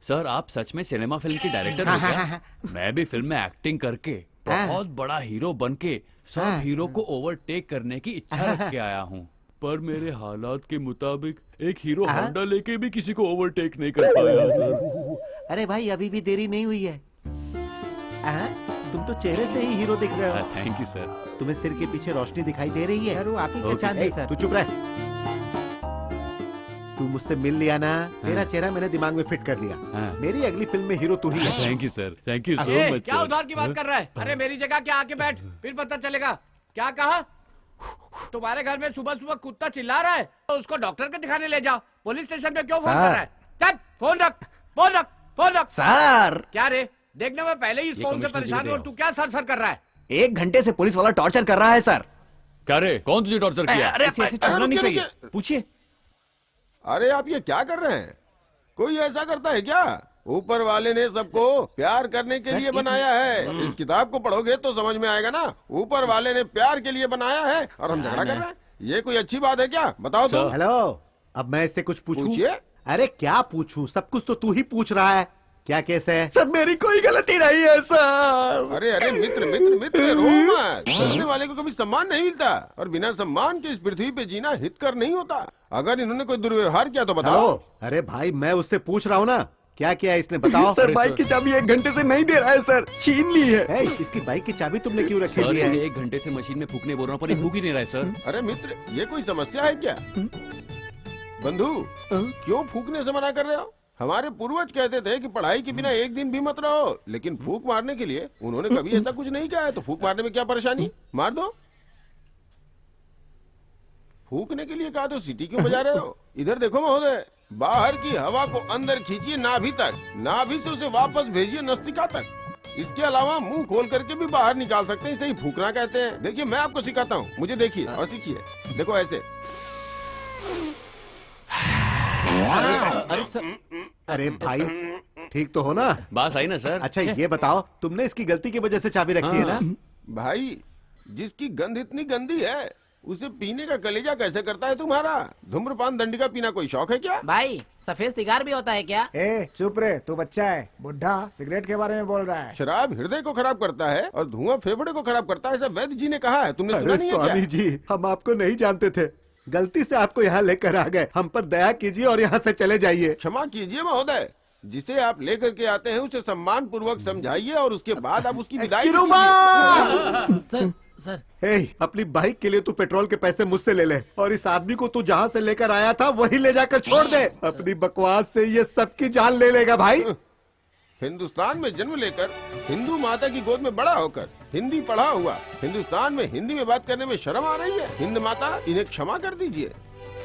सर आप सच में सिनेमा फिल्म की डायरेक्टर हो क्या? मैं भी फिल्म में एक्टिंग करके बहुत बड़ा हीरो बन के सब हीरो को ओवरटेक करने की इच्छा रख के आया हूँ, पर मेरे हालात के मुताबिक एक हीरो होंडा लेके भी किसी को ओवरटेक नहीं कर पाया सर। अरे भाई अभी भी देरी नहीं हुई है। तुम तो चेहरे से ही हीरो दिख रहे हो। Thank you sir. तुम्हें सिर के पीछे रोशनी दिखाई दे रही है? सर वो आप ही पहचान नहीं सर। तू चुप रह। तू मुझसे मिल लिया ना, तेरा चेहरा मैंने दिमाग में फिट कर लिया। मेरी अगली फिल्म में हीरो तू ही है। Thank you sir, thank you so much. क्या उधार की बात कर रहा है? अरे मेरी जगह क्या आके बैठ, फिर पता चलेगा। क्या कहा? तुम्हारे घर में सुबह सुबह कुत्ता चिल्ला रहा है तो उसको डॉक्टर के दिखाने ले जाओ। पुलिस स्टेशन पे क्यों फोन कर रहा है? चल फोन रख, फोन रख, फोन रख। सर क्या रे, देखने में पहले ही इस फोन से परेशान हो, तू क्या सर सर कर रहा है? 1 घंटे से पुलिस वाला टॉर्चर कर रहा है सर। क्या रे, कौन तुझे टॉर्चर किया? अरे ऐसे चलना नहीं चाहिए, पूछिए। अरे आप ये क्या कर रहे हैं? कोई ऐसा करता है क्या? ऊपर वाले ने सबको प्यार करने के लिए बनाया है। इस किताब को पढ़ोगे तो समझ में आएगा ना। ऊपर वाले ने प्यार के लिए बनाया है और हम झगड़ा कर रहे हैं। ये कोई अच्छी बात है क्या? बताओ तुम। हेलो, अब मैं इससे कुछ पूछूं? पूछिए। अरे क्या पूछूं, सब कुछ तो तू ही पूछ रहा है। क्या केस है? सर मेरी कोई गलती नहीं है सर। अरे अरे मित्र मित्र मित्र रो मत। सामने वाले को कभी सम्मान नहीं मिलता और बिना सम्मान के इस पृथ्वी पे जीना हितकर नहीं होता। अगर इन्होंने कोई दुर्व्यवहार किया तो बताओ। हेलो, अरे भाई मैं उससे पूछ रहा हूँ ना, क्या किया इसने बताओ। सर बाइक की चाबी 1 घंटे से नहीं दे रहा है सर, छीन ली है। ए, इसकी बाइक की चाबी तुमने क्यों रखी हुई है? 1 घंटे से मशीन में फूकने बोल रहा हूँ पर ये फूक ही नहीं रहा है सर। अरे मित्र ये कोई समस्या है क्या? बंधु क्यों फूकने से मना कर रहे हो? हमारे पूर्वज कहते थे कि पढ़ाई के बिना एक दिन भी मत रहो, लेकिन फूक मारने के लिए उन्होंने कभी ऐसा कुछ नहीं कहा है। तो फूक मारने में क्या परेशानी, मार दो। फूकने के लिए कहा तो सीटी क्यों बजा रहे हो? इधर देखो महोदय, बाहर की हवा को अंदर खींचिए नाभि तक, नाभि से उसे वापस भेजिए नस्तिका तक। इसके अलावा मुंह खोल करके भी बाहर निकाल सकते हैं, इसे ही फूकना कहते हैं। देखिए मैं आपको सिखाता हूँ, मुझे देखिए और सीखिए। देखो ऐसे। अरे सर, अरे भाई ठीक तो हो ना? बात आई ना सर। अच्छा ये बताओ, तुमने इसकी गलती की वजह से चाबी रखी है ना? भाई जिसकी गंध इतनी गंदी है उसे पीने का कलेजा कैसे करता है तुम्हारा? धूम्रपान दंडिका पीना कोई शौक है क्या? भाई सफेद सिगार भी होता है क्या? ए चुप रे, तू बच्चा है। बुढ़ा सिगरेट के बारे में बोल रहा है। शराब हृदय को खराब करता है और धुआं फेफड़े को खराब करता है, ऐसा वैद्य जी ने कहा है। तुमने सुना अरे नहीं है स्वामी क्या? जी, हम आपको नहीं जानते थे, गलती से आपको यहाँ लेकर आ गए। हम पर दया कीजिए और यहाँ से चले जाइए। क्षमा कीजिए महोदय, जिसे आप लेकर के आते हैं उसे सम्मान पूर्वक समझाइए और उसके बाद आप उसकी विदाई कीजिए। सर सर हे, अपनी बाइक के लिए तू पेट्रोल के पैसे मुझसे ले ले और इस आदमी को तू जहाँ से लेकर आया था वही ले जाकर छोड़ दे। अपनी बकवास से ये सबकी जान ले लेगा भाई। हिंदुस्तान में जन्म लेकर, हिंदू माता की गोद में बड़ा होकर, हिंदी पढ़ा हुआ, हिंदुस्तान में हिंदी में बात करने में शर्म आ रही है। हिंद माता इन्हें क्षमा कर दीजिए।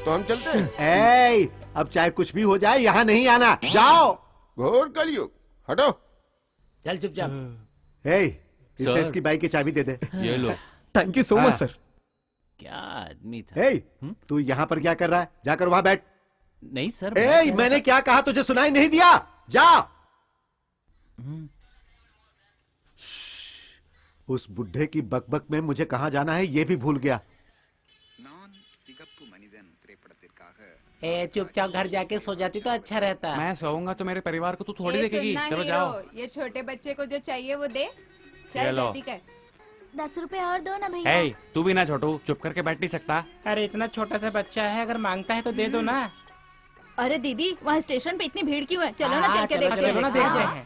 तो हम चलते हैं। ए, अब चाहे कुछ भी हो जाए यहाँ नहीं आना, जाओ। घोर कलयुग, हटो। चल चुपचाप। हे, इसे सर। इसकी बाइक की चाबी दे दे। ये लो। Thank you so much sir. क्या आदमी था। हे, तू यहाँ पर क्या कर रहा है? जाकर वहाँ बैठ। नहीं सर। ए, मैंने क्या कहा तुझे सुनाई नहीं दिया? जा। उस बुढ़े की बकबक में मुझे कहाँ जाना है ये भी भूल गया। ए चुपचाप घर जाके सो जाती तो अच्छा रहता। मैं सोऊंगा तो मेरे परिवार को तू थोड़ी ए, देखेगी। सुनना चलो हीरो, जाओ। ये छोटे बच्चे को जो चाहिए वो दे। ये चल लो। जल्दी कर। 10 रुपए और दो ना भैया। हे, तू भी ना छोटू, चुप करके बैठ नहीं सकता। अरे इतना छोटा सा बच्चा है, अगर मांगता है तो दे दो ना। अरे दीदी वहाँ स्टेशन पे इतनी भीड़ क्यों है? चलो ना चल के देखते चलो ना हैं। देखते हाँ। हैं।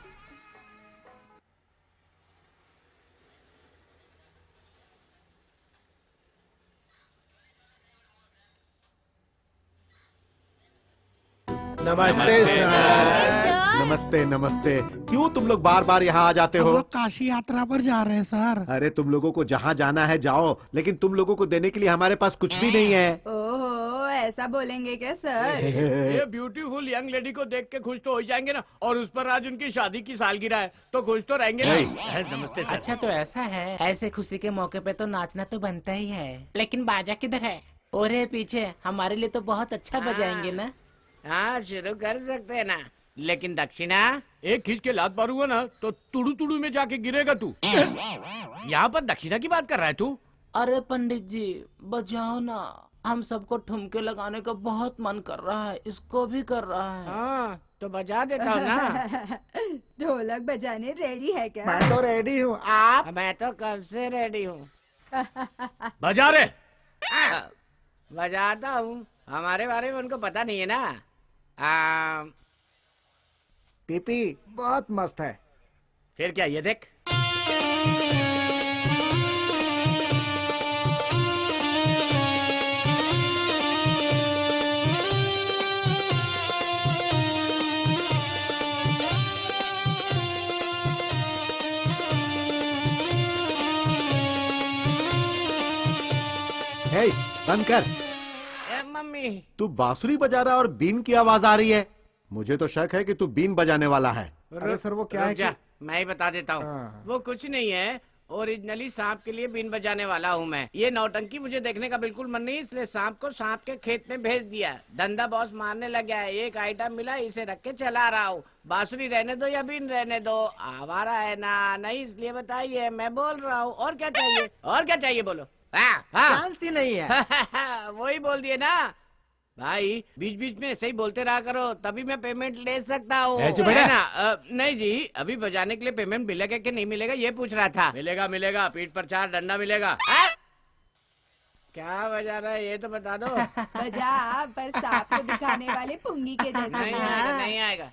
नमस्ते सर। नमस्ते नमस्ते। क्यों तुम लोग बार बार यहाँ आ जाते हो? काशी यात्रा पर जा रहे हैं सर। अरे तुम लोगों को जहाँ जाना है जाओ, लेकिन तुम लोगों को देने के लिए हमारे पास कुछ भी नहीं है। ओहो ऐसा बोलेंगे क्या सर? ये ब्यूटीफुल यंग लेडी को देख के खुश तो हो जाएंगे ना, और उस पर आज उनकी शादी की सालगिरह है तो खुश तो रहेंगे ना। नमस्ते सर। अच्छा तो ऐसा है, ऐसे खुशी के मौके पे तो नाचना तो बनता ही है, लेकिन बाजा किधर है? और है पीछे, हमारे लिए तो बहुत अच्छा बजाएंगे ना। हाँ शुरू कर सकते हैं ना, लेकिन दक्षिणा एक खींच के लात मारूंगा ना तो तुड़ू तुड़ू में जाके गिरेगा तू। यहाँ पर दक्षिणा की बात कर रहा है तू? अरे पंडित जी बजाओ ना, हम सबको ठुमके लगाने का बहुत मन कर रहा है, इसको भी कर रहा है। हाँ तो बजा देता हूँ ना। ढोलक बजाने रेडी है क्या? मैं तो रेडी हूँ। आप? मैं तो कब से रेडी हूँ। बजा रे। बजाता हूँ, हमारे बारे में उनको पता नहीं है ना। पीपी बहुत मस्त है। फिर क्या, ये देख। हे, बंद कर। मम्मी तू बांसुरी बजा रहा है और बीन की आवाज आ रही है। मुझे तो शक है कि तू बीन बजाने वाला है। अरे सर वो क्या है रुक जा, कि मैं ही बता देता हूँ। हाँ। वो कुछ नहीं है, ओरिजिनली सांप के लिए बीन बजाने वाला हूँ मैं। ये नौटंकी मुझे देखने का बिल्कुल मन नहीं, इसलिए सांप को सांप के खेत में भेज दिया। धंधा बॉस मारने लग गया है, एक आइटम मिला इसे रख के चला रहा हूँ। बांसुरी रहने दो या बीन रहने दो, आवारा है ना, नहीं इसलिए बताइए, मैं बोल रहा हूँ। और क्या चाहिए, और क्या चाहिए बोलो। हाँ हाँ चांस ही नहीं है। वही बोल दिए ना, भाई बीच बीच में ऐसे ही बोलते रहा करो, तभी मैं पेमेंट ले सकता हूँ। ए, चुप रहे। है ना? नहीं जी, अभी बजाने के लिए पेमेंट मिलेगा कि नहीं मिलेगा ये पूछ रहा था। मिलेगा मिलेगा, पीठ पर 4 डंडा मिलेगा। क्या बजा रहा है ये तो बता दो। बजा, पर सांप को दिखाने वाले पुंगी के जैसे नहीं आएगा, नहीं आएगा।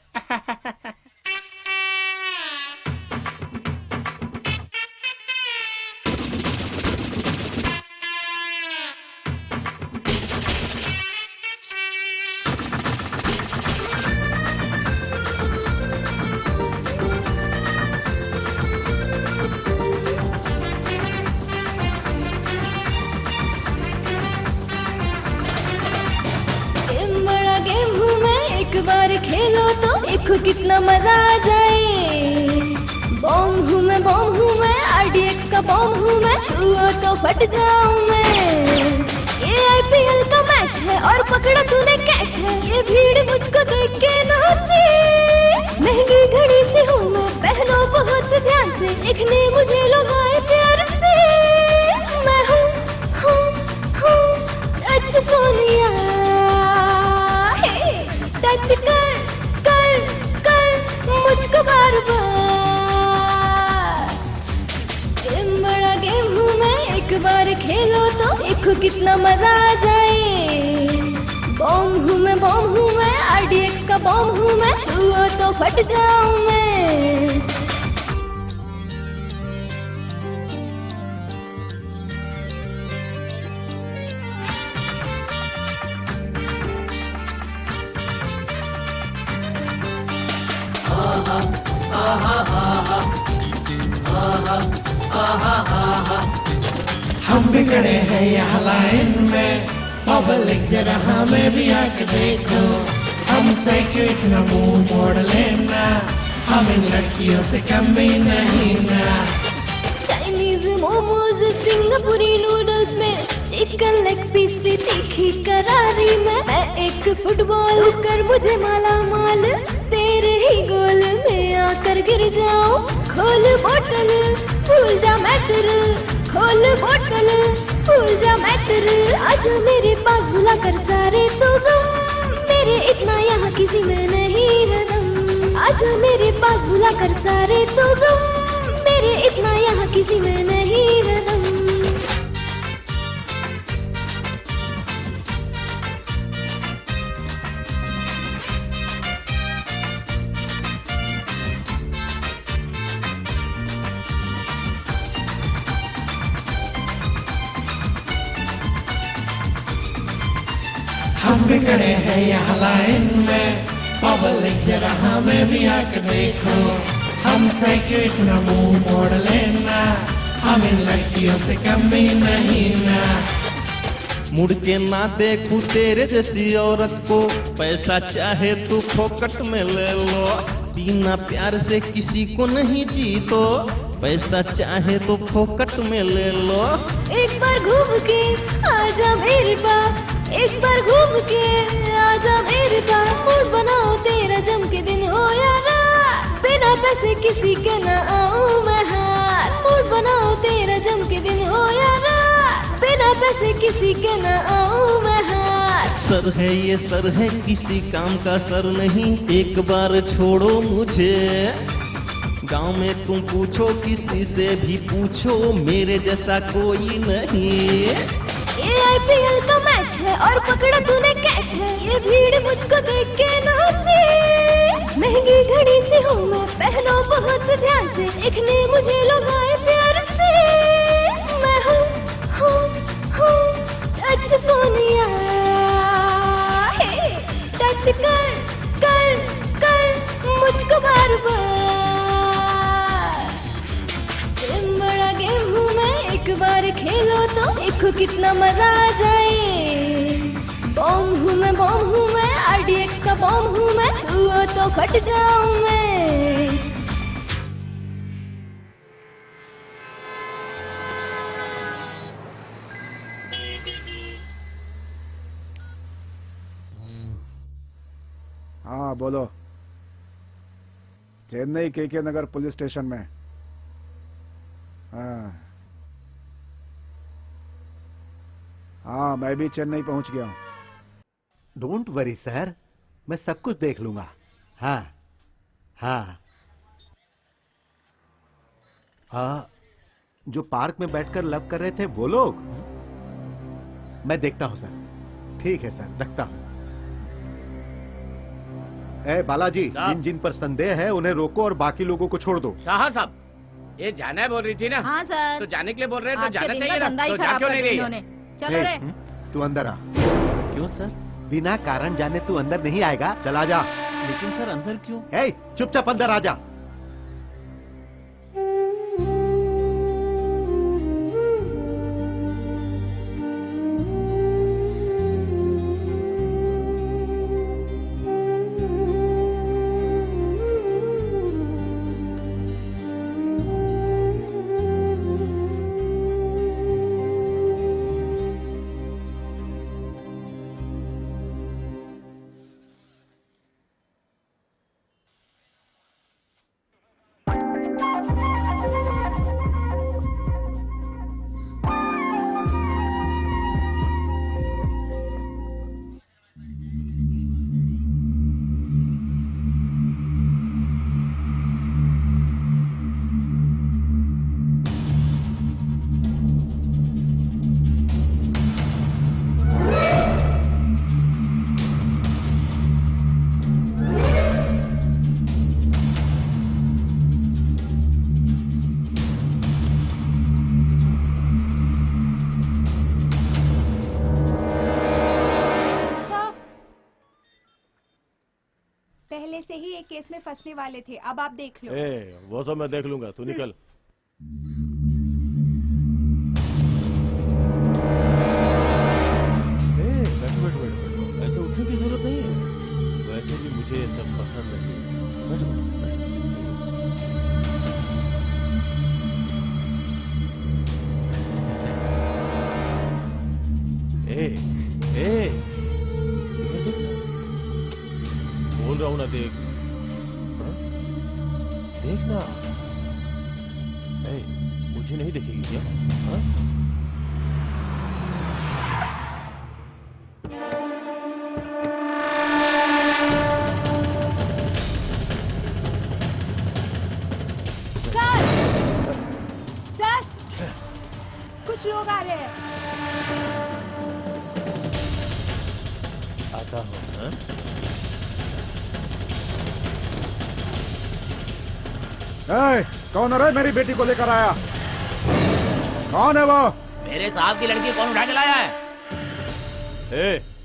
एक बार खेलो तो देखो कितना मजा आ जाए। बॉम्ब हूँ मैं RDX का बॉम्ब हूँ मैं, छुओ तो फट जाऊँ मैं। ये IPL का मैच है और पकड़ा तूने कैच है, ये भीड़ मुझको देख के नाचे। महंगी घड़ी से हूँ मैं, पहनो बहुत ध्यान से, देखने मुझे लोग आए प्यार से। मैं हूँ अच्छा सोनिया, टच कर मुझको बार बार। गेम बड़ा गेम हूँ मैं, एक बार खेलो तो देखो कितना मजा आ जाए। बॉम्ब हूँ मैं RDX का बॉम्ब हूँ मैं, छुओ तो फट जाऊँ मैं। हम बिगड़े हैं यहाँ लाइन में, पब्लिक जरा हमें भी आके देखो। हमसे क्यों इतना मुंह मोड़ लेना, हम इन लड़कियों से कम भी नहीं ना। चाइनीज मोमोज, सिंगापुरी नूडल्स में चिकन लेग पीस से तीखी करारी में। मैं एक फुटबॉल कर मुझे माला माल, तेरे ही गोल में आकर गिर जाऊं। खोल बोतल भूल जा मैटर, खोल बोतल भूल जा मैटर। आजा मेरे पास भुला कर सारे तो गम, मेरे इतना यहाँ किसी में नहीं है दम। आजा मेरे पास भुला कर सारे तो गम, मेरे इतना यहाँ किसी में नहीं है दम। हम बिगड़े हैं यहाँ लाइन में, पब्लिक जरा हमें भी आके देखो। हमसे क्यों इतना मुंह मोड़ लेना, हम इन लड़कियों से कम भी नहीं ना। मुड़ के ना देखूं तेरे जैसी औरत को, पैसा चाहे तू फोकट में ले लो। बिना प्यार से किसी को नहीं जीतो, पैसा चाहे तो फोकट में ले लो। एक बार घूम के आजा मेरे पास, एक बार घूम के आजा मेरे पास। मूड बनाओ तेरा जम के दिन हो या रात, बिना पैसे किसी के न आऊं मैं हार। मूड बनाओ तेरा जम के दिन हो या रात, बिना पैसे किसी के न आऊं मैं हार। सर है ये सर है, किसी काम का सर नहीं, एक बार छोड़ो मुझे। गांव में तुम पूछो किसी से भी पूछो, मेरे जैसा कोई नहीं। ये IPL का मैच है और पकड़ा तूने कैच है, ये भीड़ मुझको देख के नाचे। महंगी घड़ी से हूँ मैं, पहनो बहुत ध्यान से, देखने मुझे लोग आए प्यार से। मैं हूँ टच सोनिया, टच कर मुझको बार बार। गेम बड़ा गेम हूँ मैं, एक बार खेलो तो देखो कितना मजा आ जाए। बॉम्ब हूँ मैं RDX का बॉम्ब हूँ मैं, छुओ तो फट जाऊँ मैं। हाँ बोलो। चेन्नई KK नगर पुलिस स्टेशन में। हाँ मैं भी चेन्नई पहुंच गया हूँ। डोंट वरी सर, मैं सब कुछ देख लूंगा। हाँ हाँ। जो पार्क में बैठकर लव कर रहे थे वो लोग, मैं देखता हूं सर। ठीक है सर, रखता हूं। ए बालाजी, जिन जिन पर संदेह है उन्हें रोको और बाकी लोगों को छोड़ दो। शाह साहब, ये जाना है बोल रही थी ना? हाँ सर। तो जाने के लिए बोल रहे हैं तो आज के जाना दिन का चाहिए ना, धंधा ही तो जा खराब क्यों कर नहीं दिया रही इन्होंने। है? चलो रे। तू अंदर आ। क्यों सर? बिना कारण जाने तू अंदर नहीं आएगा, चला जा। लेकिन सर अंदर क्यों? ए, चुपचाप अंदर आ जा। पहले से ही एक केस में फंसने वाले थे, अब आप देख लो। वो सब मैं देख लूंगा, तू निकल। ऐसे उठने की जरूरत नहीं है, वैसे भी मुझे ये सब पसंद नहीं है। बोल रहा हूँ ना, देख। देखना। मुझे नहीं देखेगी क्या? हाँ? सर, कुछ लोग आ रहे हैं। आता हूँ। हाँ? कौन है मेरी बेटी को लेकर आया? कौन है वो? मेरे साहब की लड़की कौन उठा के लाया है?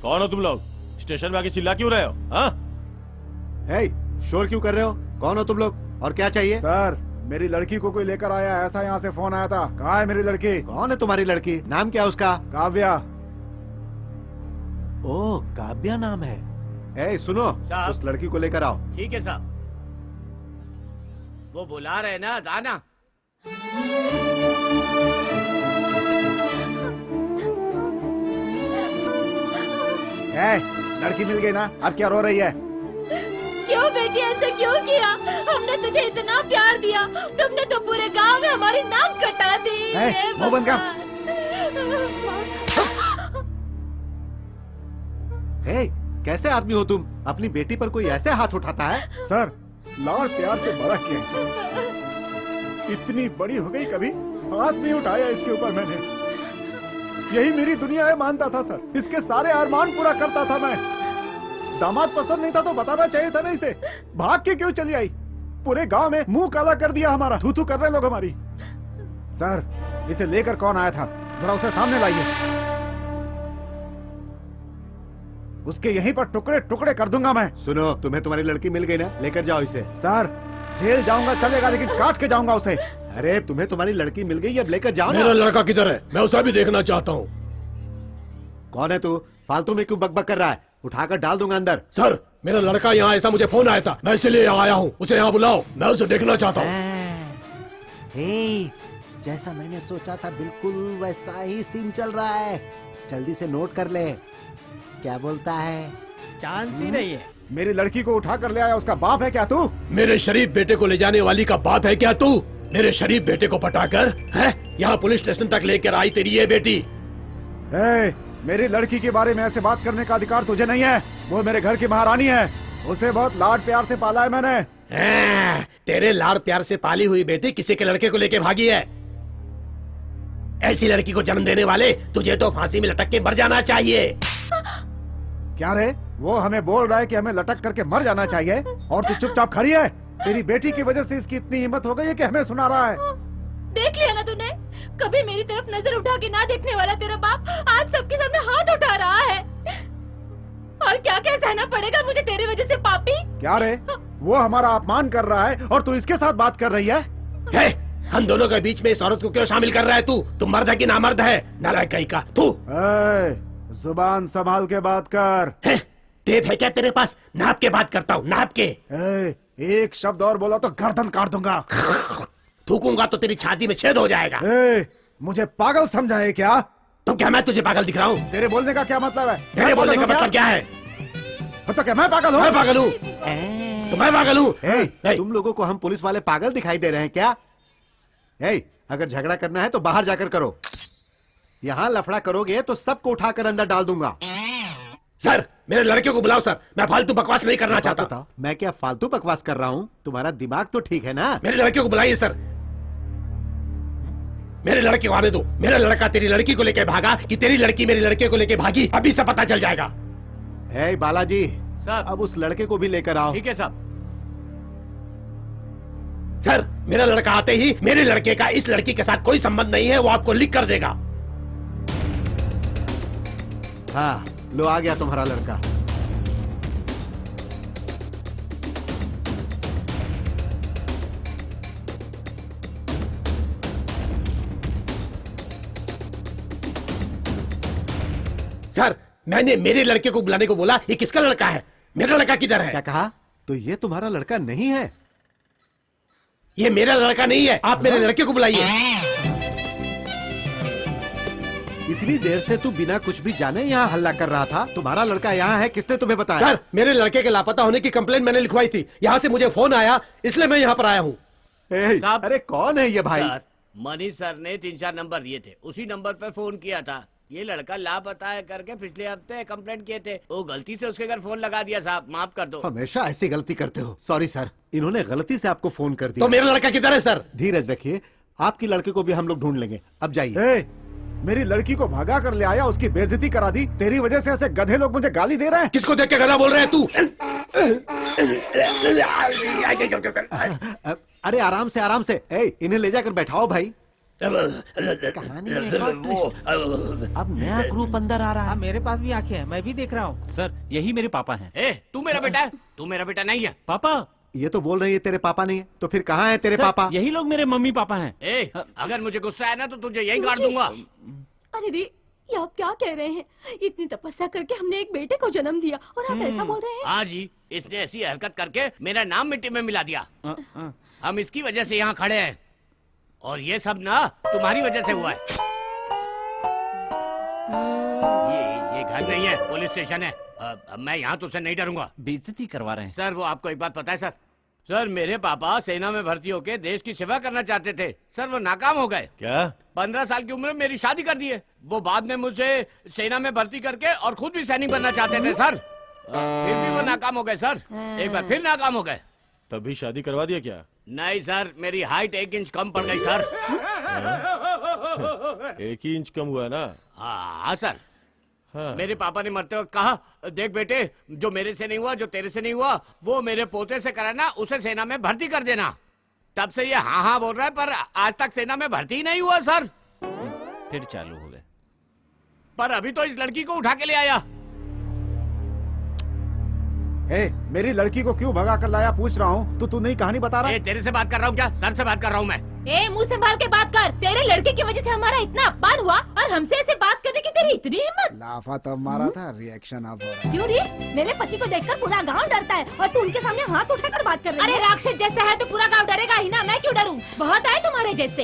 कौन हो तुम लोग? स्टेशन में आके चिल्ला क्यों रहे हो? हाँ? शोर क्यों कर रहे हो? कौन हो तुम लोग और क्या चाहिए? सर, मेरी लड़की को कोई लेकर आया, ऐसा यहाँ से फोन आया था। कहाँ है मेरी लड़की? कौन है तुम्हारी लड़की? नाम क्या उसका? काव्या। ओ, काव्या नाम है। सुनो, उस लड़की को लेकर आओ। ठीक है साहब। वो बुला रहे ना, जाना। लड़की मिल गई ना, अब क्या रो रही है? क्यों बेटी ऐसा क्यों किया? हमने तुझे इतना प्यार दिया, तुमने तो पूरे गांव में हमारी नाक कटा दी। मुंह बंद कर। कैसे आदमी हो तुम? अपनी बेटी पर कोई ऐसे हाथ उठाता है? सर, लाड़ प्यार से बड़ा किया है सर। इतनी बड़ी हो गई, कभी हाथ नहीं उठाया इसके ऊपर मैंने। यही मेरी दुनिया है मानता था सर। इसके सारे अरमान पूरा करता था मैं। दामाद पसंद नहीं था तो बताना चाहिए था ना इसे। भाग के क्यों चली आई? पूरे गांव में मुंह काला कर दिया हमारा। थू थू कर रहे लोग हमारी। सर, इसे लेकर कौन आया था? जरा उसे सामने लाइए। उसके यहीं पर टुकड़े टुकड़े कर दूंगा मैं। सुनो, तुम्हें तुम्हारी लड़की मिल गई ना, लेकर जाओ इसे। सर, जेल जाऊंगा चलेगा, लेकिन काट के जाऊंगा उसे। अरे, तुम्हें तुम्हारी लड़की मिल गई, अब लेकर जाओ ना। मेरा लड़का किधर है? मैं उसे भी देखना चाहता हूँ। कौन है तू? फालतू में क्यों बकबक कर रहा है? उठाकर डाल दूंगा अंदर। सर, मेरा लड़का यहाँ, ऐसा मुझे फोन आया था, मैं इसलिए यहाँ आया हूँ। उसे यहाँ बुलाओ, मैं उसे देखना चाहता हूँ। जैसा मैंने सोचा था बिल्कुल वैसा ही सीन चल रहा है। जल्दी से नोट कर ले। क्या बोलता है? चांस ही नहीं है। मेरी लड़की को उठा कर ले आया, उसका बाप है क्या तू? मेरे शरीफ बेटे को ले जाने वाली का बाप है क्या तू? मेरे शरीफ बेटे को पटाकर है यहाँ पुलिस स्टेशन तक लेकर आई तेरी ये बेटी। मेरी लड़की के बारे में ऐसे बात करने का अधिकार तुझे नहीं है। वो मेरे घर की महारानी है, उसे बहुत लाड प्यार से पाला है मैंने। तेरे लाड़ प्यार से पाली हुई बेटी किसी के लड़के को लेके भागी है। ऐसी लड़की को जन्म देने वाले तुझे तो फांसी में लटक के मर जाना चाहिए। क्या रे, वो हमें बोल रहा है कि हमें लटक करके मर जाना चाहिए और तू चुपचाप खड़ी है। तेरी बेटी की वजह से इसकी इतनी हिम्मत हो गई है कि हमें सुना रहा है। देख लिया ना तूने, कभी मेरी तरफ नजर उठा के ना देखने वाला तेरा बाप आज सबके सामने हाथ उठा रहा है। और क्या क्या सहना पड़ेगा मुझे तेरी वजह से पापी। क्या रे, वो हमारा अपमान कर रहा है और तू इसके साथ बात कर रही है? हम दोनों के बीच में इस औरत को क्यों शामिल कर रहा है तू? तुम मर्द है कि नामर्द है? नालायक कहीं का तू। जुबान संभाल के बात कर। टेप है क्या तेरे पास? नाप के बात करता हूँ, नाप के। एक शब्द और बोला तो गर्दन काट दूंगा। थूकूंगा तो तेरी छाती में छेद हो जाएगा। मुझे पागल समझा है क्या? तो क्या मैं तुझे पागल दिख रहा हूँ? तेरे बोलने का क्या मतलब है? तेरे बोलने का मतलब क्या है? तो क्या मैं पागल हूँ? मैं पागल हूँ तो मैं पागल हूँ। तुम लोगों को हम पुलिस वाले पागल दिखाई दे रहे हैं क्या? अगर झगड़ा करना है तो बाहर जाकर करो, यहाँ लफड़ा करोगे तो सबको उठाकर अंदर डाल दूंगा। सर, मेरे लड़के को बुलाओ सर, मैं फालतू बकवास नहीं करना चाहता। मैं क्या फालतू बकवास कर रहा हूँ? तुम्हारा दिमाग तो ठीक है ना? मेरे लड़के को बुलाइए सर। मेरे लड़के को आने दो। मेरा लड़का तेरी लड़की को लेके भागा कि तेरी लड़की मेरे लड़के को लेके भागी, अभी से पता चल जाएगा। बालाजी सर, अब उस लड़के को भी लेकर आओ। ठीक है साहब। सर, मेरा लड़का आते ही मेरे लड़के का इस लड़की के साथ कोई संबंध नहीं है, वो आपको लिख कर देगा। हाँ, लो आ गया तुम्हारा लड़का। सर, मैंने मेरे लड़के को बुलाने को बोला, ये किसका लड़का है? मेरा लड़का किधर है? क्या कहा? तो ये तुम्हारा लड़का नहीं है? ये मेरा लड़का नहीं है, आप मेरे लड़के को बुलाइए। इतनी देर से तू बिना कुछ भी जाने यहाँ हल्ला कर रहा था। तुम्हारा लड़का यहाँ है, किसने तुम्हें बताया? सर, मेरे लड़के के लापता होने की कंप्लेंट मैंने लिखवाई थी, यहाँ से मुझे फोन आया, इसलिए मैं यहाँ पर आया हूँ। अरे कौन है ये भाई? सर, मनीष सर ने 3-4 नंबर दिए थे, उसी नंबर पर फोन किया था। ये लड़का लापता है करके पिछले हफ्ते कंप्लेंट किए थे, वो गलती से उसके घर फोन लगा दिया। साहब माफ कर दो। हमेशा ऐसी गलती करते हो। सॉरी सर, इन्होंने गलती से आपको फोन कर दिया। तो मेरा लड़का किधर है सर? धीरज रखिए, आपकी लड़के को भी हम लोग ढूंढ लेंगे। अब जाइए। मेरी लड़की को भगा कर ले आया, उसकी बेइज्जती करा दी। तेरी वजह से ऐसे गधे लोग मुझे गाली दे रहे हैं। किसको देख के गधा बोल रहे हैं तू? अरे आराम से आराम से। इन्हें ले जाकर बैठाओ भाई। कहानी में अब नया ग्रुप अंदर आ रहा है। मेरे पास भी आंखें हैं, मैं भी देख रहा हूँ। सर, यही मेरे पापा हैं। तू मेरा बेटा है? तू मेरा बेटा नहीं है। पापा, ये तो बोल रही है तेरे पापा नहीं है, तो फिर कहाँ है तेरे पापा? यही लोग मेरे मम्मी पापा हैं। अगर मुझे गुस्सा है ना तो तुझे यही काट दूंगा। अरे दी, ये आप क्या कह रहे हैं? इतनी तपस्या करके हमने एक बेटे को जन्म दिया और आप ऐसा बोल रहे हैं? हाँ जी, इसने ऐसी हरकत करके मेरा नाम मिट्टी में मिला दिया। हम इसकी वजह से यहाँ खड़े हैं और ये सब ना तुम्हारी वजह से हुआ है। ये घर नहीं है, पुलिस स्टेशन है। मैं यहाँ तुझसे नहीं डरूंगा। बेइज्जती करवा रहे हैं। सर, वो आपको एक बात पता है सर? सर, मेरे पापा सेना में भर्ती होके देश की सेवा करना चाहते थे। सर, वो नाकाम हो गए। क्या? 15 साल की उम्र में मेरी शादी कर दी है। वो बाद में मुझे सेना में भर्ती करके और खुद भी सैनिक बनना चाहते थे सर। फिर भी वो नाकाम हो गए सर। एक बार फिर नाकाम हो गए। तभी शादी करवा दिया क्या? नहीं सर, मेरी हाइट 1 इंच कम पड़ गई सर। 1 ही इंच कम हुआ ना? हाँ सर। हाँ। मेरे पापा ने मरते वक्त कहा, देख बेटे, जो मेरे से नहीं हुआ, जो तेरे से नहीं हुआ, वो मेरे पोते से कराना, उसे सेना में भर्ती कर देना। तब से ये हाँ हाँ बोल रहा है, पर आज तक सेना में भर्ती ही नहीं हुआ सर। फिर चालू हो गए। पर अभी तो इस लड़की को उठा के ले आया। मेरी लड़की को क्यों भगा कर लाया पूछ रहा हूँ, तो तू नई कहानी बता रहा है? तेरे से बात कर रहा हूँ क्या? सर से बात कर रहा हूँ मैं। मुंह संभाल के बात कर। तेरे लड़के की वजह से हमारा इतना अपमान हुआ और हमसे ऐसे बात करने की तेरी इतनी हिम्मत? लाफा तब मारा था, रिएक्शन अब हो रहा है। क्यों री? मेरे पति को देखकर पूरा गांव डरता है और तू उनके सामने हाथ उठाकर बात कर रही है। अरे राक्षस जैसा है तो पूरा गांव डरेगा ही ना, मैं क्यों डरूं? बहुत आए तुम्हारे जैसे।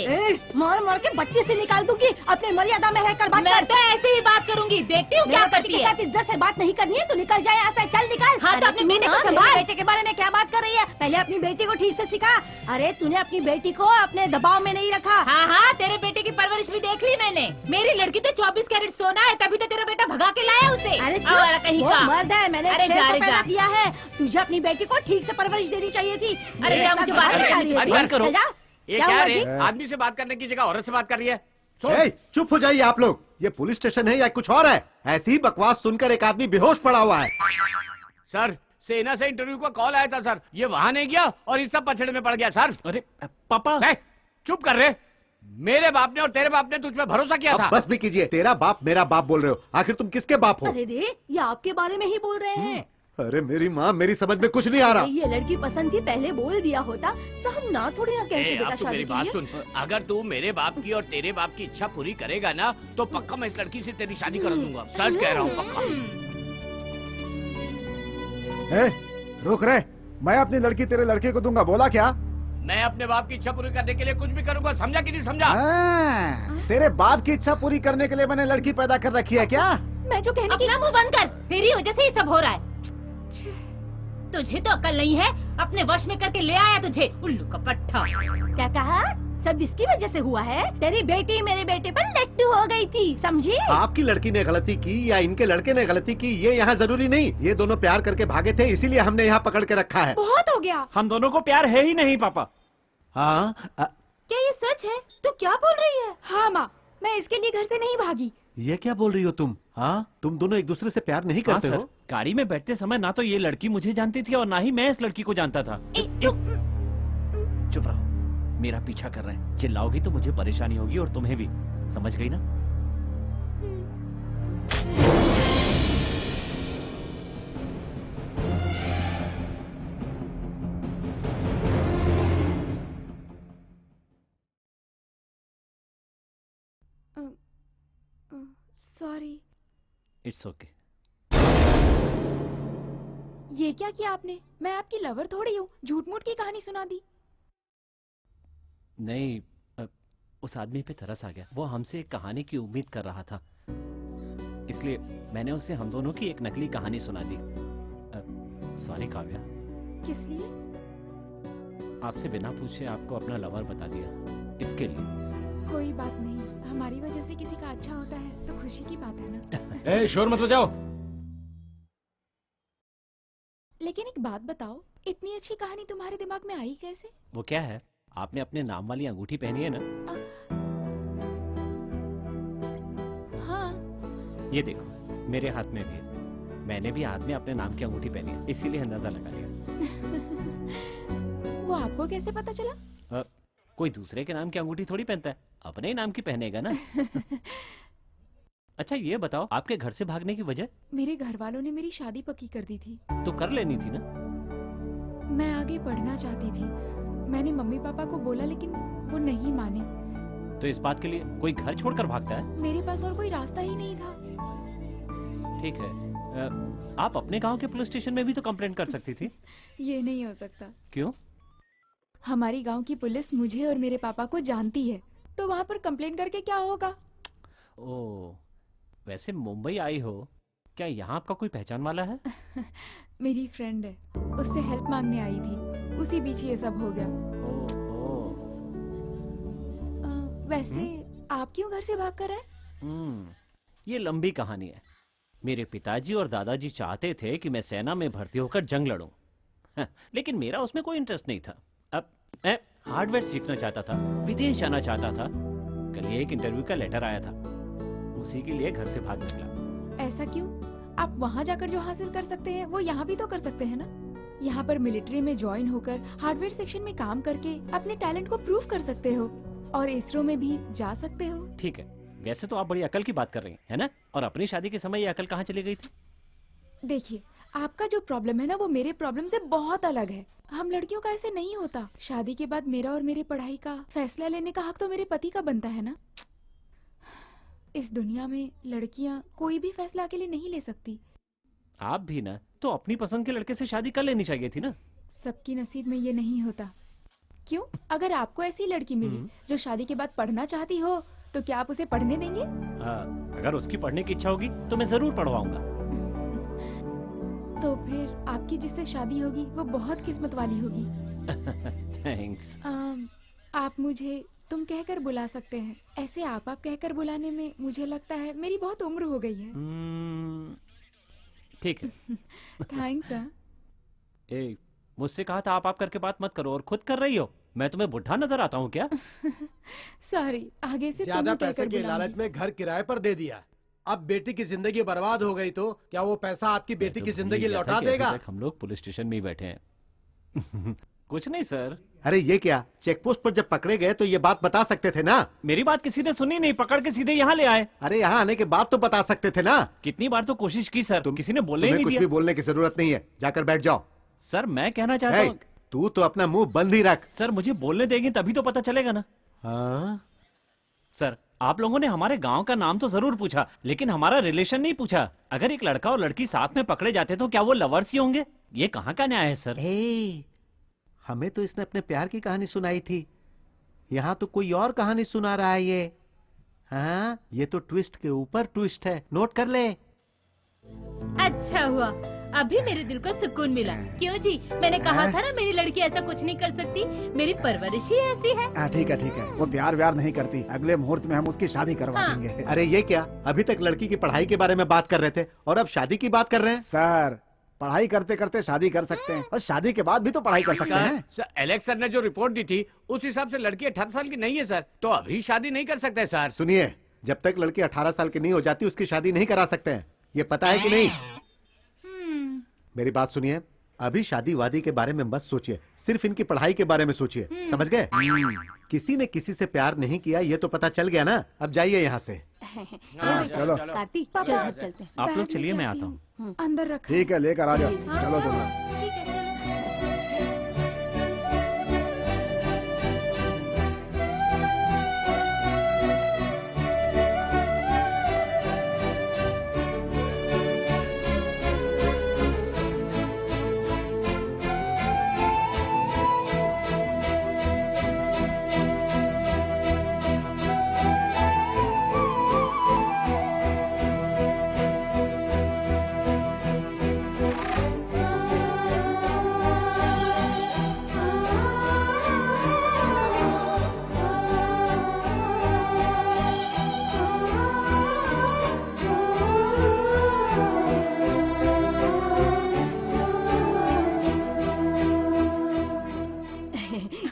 मार मार के बत्ती से निकाल दूंगी। अपने मर्यादा में रहकर बात कर। मैं तो ऐसे ही बात करूंगी। देखूंगी, देखती हूँ क्या करती है। साथ इज्जत से बात नहीं करनी है तो निकल जाए यहाँ से, चल निकल। हाँ तो अपनी बेटे को संभाल। बेटे के बारे में क्या बात कर रही है? पहले अपनी बेटी को ठीक से सिखा। अरे तूने अपनी बेटी को अपने दबाव में नहीं रखा। हाँ हाँ, तेरे बेटे की परवरिश भी देख ली मैंने। मेरी लड़की तो 24 कैरेट सोना है, तभी तो तेरा बेटा भगा के लाया उसे। अरे कहीं का मर्द है, मैंने अरे जा रे जा किया है। तुझे अपनी बेटी को ठीक से परवरिश देनी चाहिए थी। अरे जा, मुझे बात करो। जा। ये क्या है? आदमी से बात करने की जगह औरत से बात कर रही है। चुप हो जाइए आप लोग। ये पुलिस स्टेशन है या कुछ और है? ऐसी ही बकवास सुनकर एक आदमी बेहोश पड़ा हुआ है। सर, सेना से इंटरव्यू का कॉल आया था सर, ये वहाँ नहीं गया और इस सब पछड़े में पड़ गया सर। अरे पापा, चुप कर रहे। मेरे बाप ने और तेरे बाप ने तुझ पे भरोसा किया था। बस भी कीजिए, तेरा बाप मेरा बाप बोल रहे हो, आखिर तुम किसके बाप हो? अरे रे, ये आपके बारे में ही बोल रहे हैं। अरे मेरी माँ, मेरी समझ में कुछ नहीं आ रहा। ये लड़की पसंद थी, पहले बोल दिया होता तो हम ना थोड़ी ना कहते बेटा शादी मेरी बात सुन, अगर तू मेरे बाप की और तेरे बाप की इच्छा पूरी करेगा ना तो पक्का मैं इस लड़की से तेरी शादी कर दूंगा। सच कह रहा हूँ, पक्का। रुक रे, मैं अपनी लड़की तेरे लड़के को दूंगा, बोला क्या? मैं अपने बाप की इच्छा पूरी करने के लिए कुछ भी करूंगा, समझा कि नहीं समझा? तेरे बाप की इच्छा पूरी करने के लिए मैंने लड़की पैदा कर रखी है क्या? मैं जो कहने अपना मुंह बंद कर, तेरी वजह से ही सब हो रहा है। तुझे तो अकल नहीं है, अपने वश में करके ले आया तुझे, उल्लू का पट्टा। क्या कहा? सब इसकी वजह से हुआ है? तेरी बेटी मेरे बेटे पर लट्टू हो गई थी, समझी? आपकी लड़की ने गलती की या इनके लड़के ने गलती की, ये यहाँ जरूरी नहीं। ये दोनों प्यार करके भागे थे, इसीलिए हमने यहाँ पकड़ के रखा है। बहुत हो गया। हम दोनों को प्यार है ही नहीं पापा। हाँ, क्या ये सच है? तू क्या बोल रही है? हाँ माँ, मैं इसके लिए घर से नहीं भागी। ये क्या बोल रही हो तुम? हाँ, तुम दोनों एक दूसरे से प्यार नहीं करते हो? गाड़ी में बैठते समय ना तो ये लड़की मुझे जानती थी और ना ही मैं इस लड़की को जानता था। चुप रहो, मेरा पीछा कर रहे हैं। चिल्लाओगी तो मुझे परेशानी होगी और तुम्हें भी, समझ गई ना? सॉरी। It's okay. ये क्या किया आपने? मैं आपकी लवर थोड़ी हूँ, झूठ मूठ की कहानी सुना दी। नहीं, उस आदमी पे तरस आ गया। वो हमसे एक कहानी की उम्मीद कर रहा था, इसलिए मैंने उसे हम दोनों की एक नकली कहानी सुना दी। सॉरी काव्या। किस लिए? आपसे बिना पूछे आपको अपना लवर बता दिया, इसके लिए। कोई बात नहीं, हमारी वजह से किसी का अच्छा होता है तो खुशी की बात है ना। ए, शोर मत बजाओ। लेकिन एक बात बताओ, इतनी अच्छी कहानी तुम्हारे दिमाग में आई कैसे? वो क्या है? आपने अपने नाम वाली अंगूठी पहनी है ना? हाँ। ये देखो, मेरे हाथ में भी है। मैंने भी हाथ में अपने नाम की अंगूठी पहनी है, इसीलिए अंदाजा लगा लिया। वो आपको कैसे पता चला? कोई दूसरे के नाम की अंगूठी थोड़ी पहनता है, अपने ही नाम की पहनेगा ना। अच्छा ये बताओ, आपके घर से भागने की वजह? मेरे घर वालों ने मेरी शादी पक्की कर दी थी। तो कर लेनी थी ना। मैं आगे पढ़ना चाहती थी, मैंने मम्मी पापा को बोला लेकिन वो नहीं माने। तो इस बात के लिए कोई घर छोड़कर भागता है? मेरे पास और कोई रास्ता ही नहीं था। ठीक है, आप अपने गांव के पुलिस स्टेशन में भी तो कंप्लेंट कर सकती थी। ये नहीं हो सकता। क्यों? हमारी गांव की पुलिस मुझे और मेरे पापा को जानती है, तो वहाँ पर कंप्लेंट करके क्या होगा? ओह, वैसे मुंबई आई हो, क्या यहाँ आपका कोई पहचान वाला है? मेरी फ्रेंड है, उससे हेल्प मांगने आई थी, उसी बीच ये सब हो गया। वैसे आप क्यों घर से भाग कर आए? ये लंबी कहानी है। मेरे पिताजी और दादाजी चाहते थे कि मैं सेना में भर्ती होकर जंग लड़ूं, लेकिन मेरा उसमें कोई इंटरेस्ट नहीं था। अब मैं हार्डवेयर सीखना चाहता था, विदेश जाना चाहता था। कल ही एक इंटरव्यू का लेटर आया था, उसी के लिए घर से भाग निकला। ऐसा क्यों? आप वहाँ जाकर जो हासिल कर सकते हैं वो यहाँ भी तो कर सकते हैं ना। यहाँ पर मिलिट्री में ज्वाइन होकर हार्डवेयर सेक्शन में काम करके अपने टैलेंट को प्रूव कर सकते हो और इसरो में भी जा सकते हो। ठीक है, वैसे तो आप बड़ी अकल की बात कर रही हैं, है ना? और अपनी शादी के समय ये अकल कहाँ चली गई थी? देखिए, आपका जो प्रॉब्लम है ना वो मेरे प्रॉब्लम से बहुत अलग है। हम लड़कियों का ऐसे नहीं होता। शादी के बाद मेरा और मेरी पढ़ाई का फैसला लेने का हक तो मेरे पति का बनता है ना। इस दुनिया में लड़कियां कोई भी फैसला अकेले नहीं ले सकती। आप भी ना, तो अपनी पसंद के लड़के से शादी कर लेनी चाहिए थी ना। सबकी नसीब में ये नहीं होता। क्यों? अगर आपको ऐसी लड़की मिली जो शादी के बाद पढ़ना चाहती हो तो क्या आप उसे पढ़ने देंगे? अगर उसकी पढ़ने की इच्छा होगी तो मैं जरूर पढ़वाऊंगा। तो फिर आपकी जिससे शादी होगी वो बहुत किस्मत वाली होगी। थैंक्स। आप मुझे तुम कहकर बुला सकते हैं। ऐसे आप कहकर बुलाने में मुझे लगता है मेरी बहुत उम्र हो गई है। ठीक है। थैंक्स। ए, मुझसे कहा था आप करके बात मत करो और खुद कर रही हो। मैं तुम्हें बुढ़ा नजर आता हूँ क्या? सॉरी, आगे से ज्यादा तुम पैसे के लालच में घर किराए पर दे दिया। अब बेटी की जिंदगी बर्बाद हो गई तो क्या वो पैसा आपकी बेटी की जिंदगी लौटा देगा? हम लोग पुलिस स्टेशन में ही बैठे हैं। कुछ नहीं सर। अरे ये क्या, चेक पोस्ट पर जब पकड़े गए तो ये बात बता सकते थे ना? मेरी बात किसी ने सुनी नहीं, पकड़ के सीधे यहाँ ले आए। अरे यहाँ आने के बाद तो बता सकते थे ना? कितनी बार तो कोशिश की सर, किसी ने बोलने ही नहीं कुछ दिया। भी बोलने की जरूरत नहीं है, जाकर बैठ जाओ। सर मैं कहना चाहता हूँ। तू तो अपना मुंह बंद ही रख। सर मुझे बोलने देंगे तभी तो पता चलेगा ना। हाँ? सर आप लोगों ने हमारे गांव का नाम तो जरूर पूछा, लेकिन हमारा रिलेशन नहीं पूछा। अगर एक लड़का और लड़की साथ में पकड़े जाते तो क्या वो लवर्स ही होंगे? ये कहाँ का न्याय है सर? हमें तो इसने अपने प्यार की कहानी सुनाई थी, यहाँ तो कोई और कहानी सुना रहा है ये। हाँ, ये तो ट्विस्ट के ऊपर ट्विस्ट है, नोट कर ले। अच्छा हुआ, अभी मेरे दिल को सुकून मिला। क्यों जी, मैंने कहा था ना मेरी लड़की ऐसा कुछ नहीं कर सकती, मेरी परवरिश ही ऐसी है। ठीक है, वो प्यार व्यार नहीं करती। अगले मुहूर्त में हम उसकी शादी करवा देंगे। अरे ये क्या, अभी तक लड़की की पढ़ाई के बारे में बात कर रहे थे और अब शादी की बात कर रहे हैं? सर पढ़ाई करते करते शादी कर सकते हैं और शादी के बाद भी तो पढ़ाई कर सकते हैं। सर एलेक्स सर ने जो रिपोर्ट दी थी उस हिसाब से लड़की 18 साल की नहीं है सर, तो अभी शादी नहीं कर सकते सर। सुनिए, जब तक लड़की 18 साल की नहीं हो जाती उसकी शादी नहीं करा सकते हैं, ये पता है कि नहीं? मेरी बात सुनिए, अभी शादी वादी के बारे में मत सोचिए, सिर्फ इनकी पढ़ाई के बारे में सोचिए, समझ गए? किसी ने किसी से प्यार नहीं किया ये तो पता चल गया ना। अब जाइए यहाँ से। चलो कार्तिक, चल घर चलते हैं। आप लोग चलिए, मैं आता हूँ। अंदर रख। ठीक है, लेकर आ जाओ। चलो तुम लोग।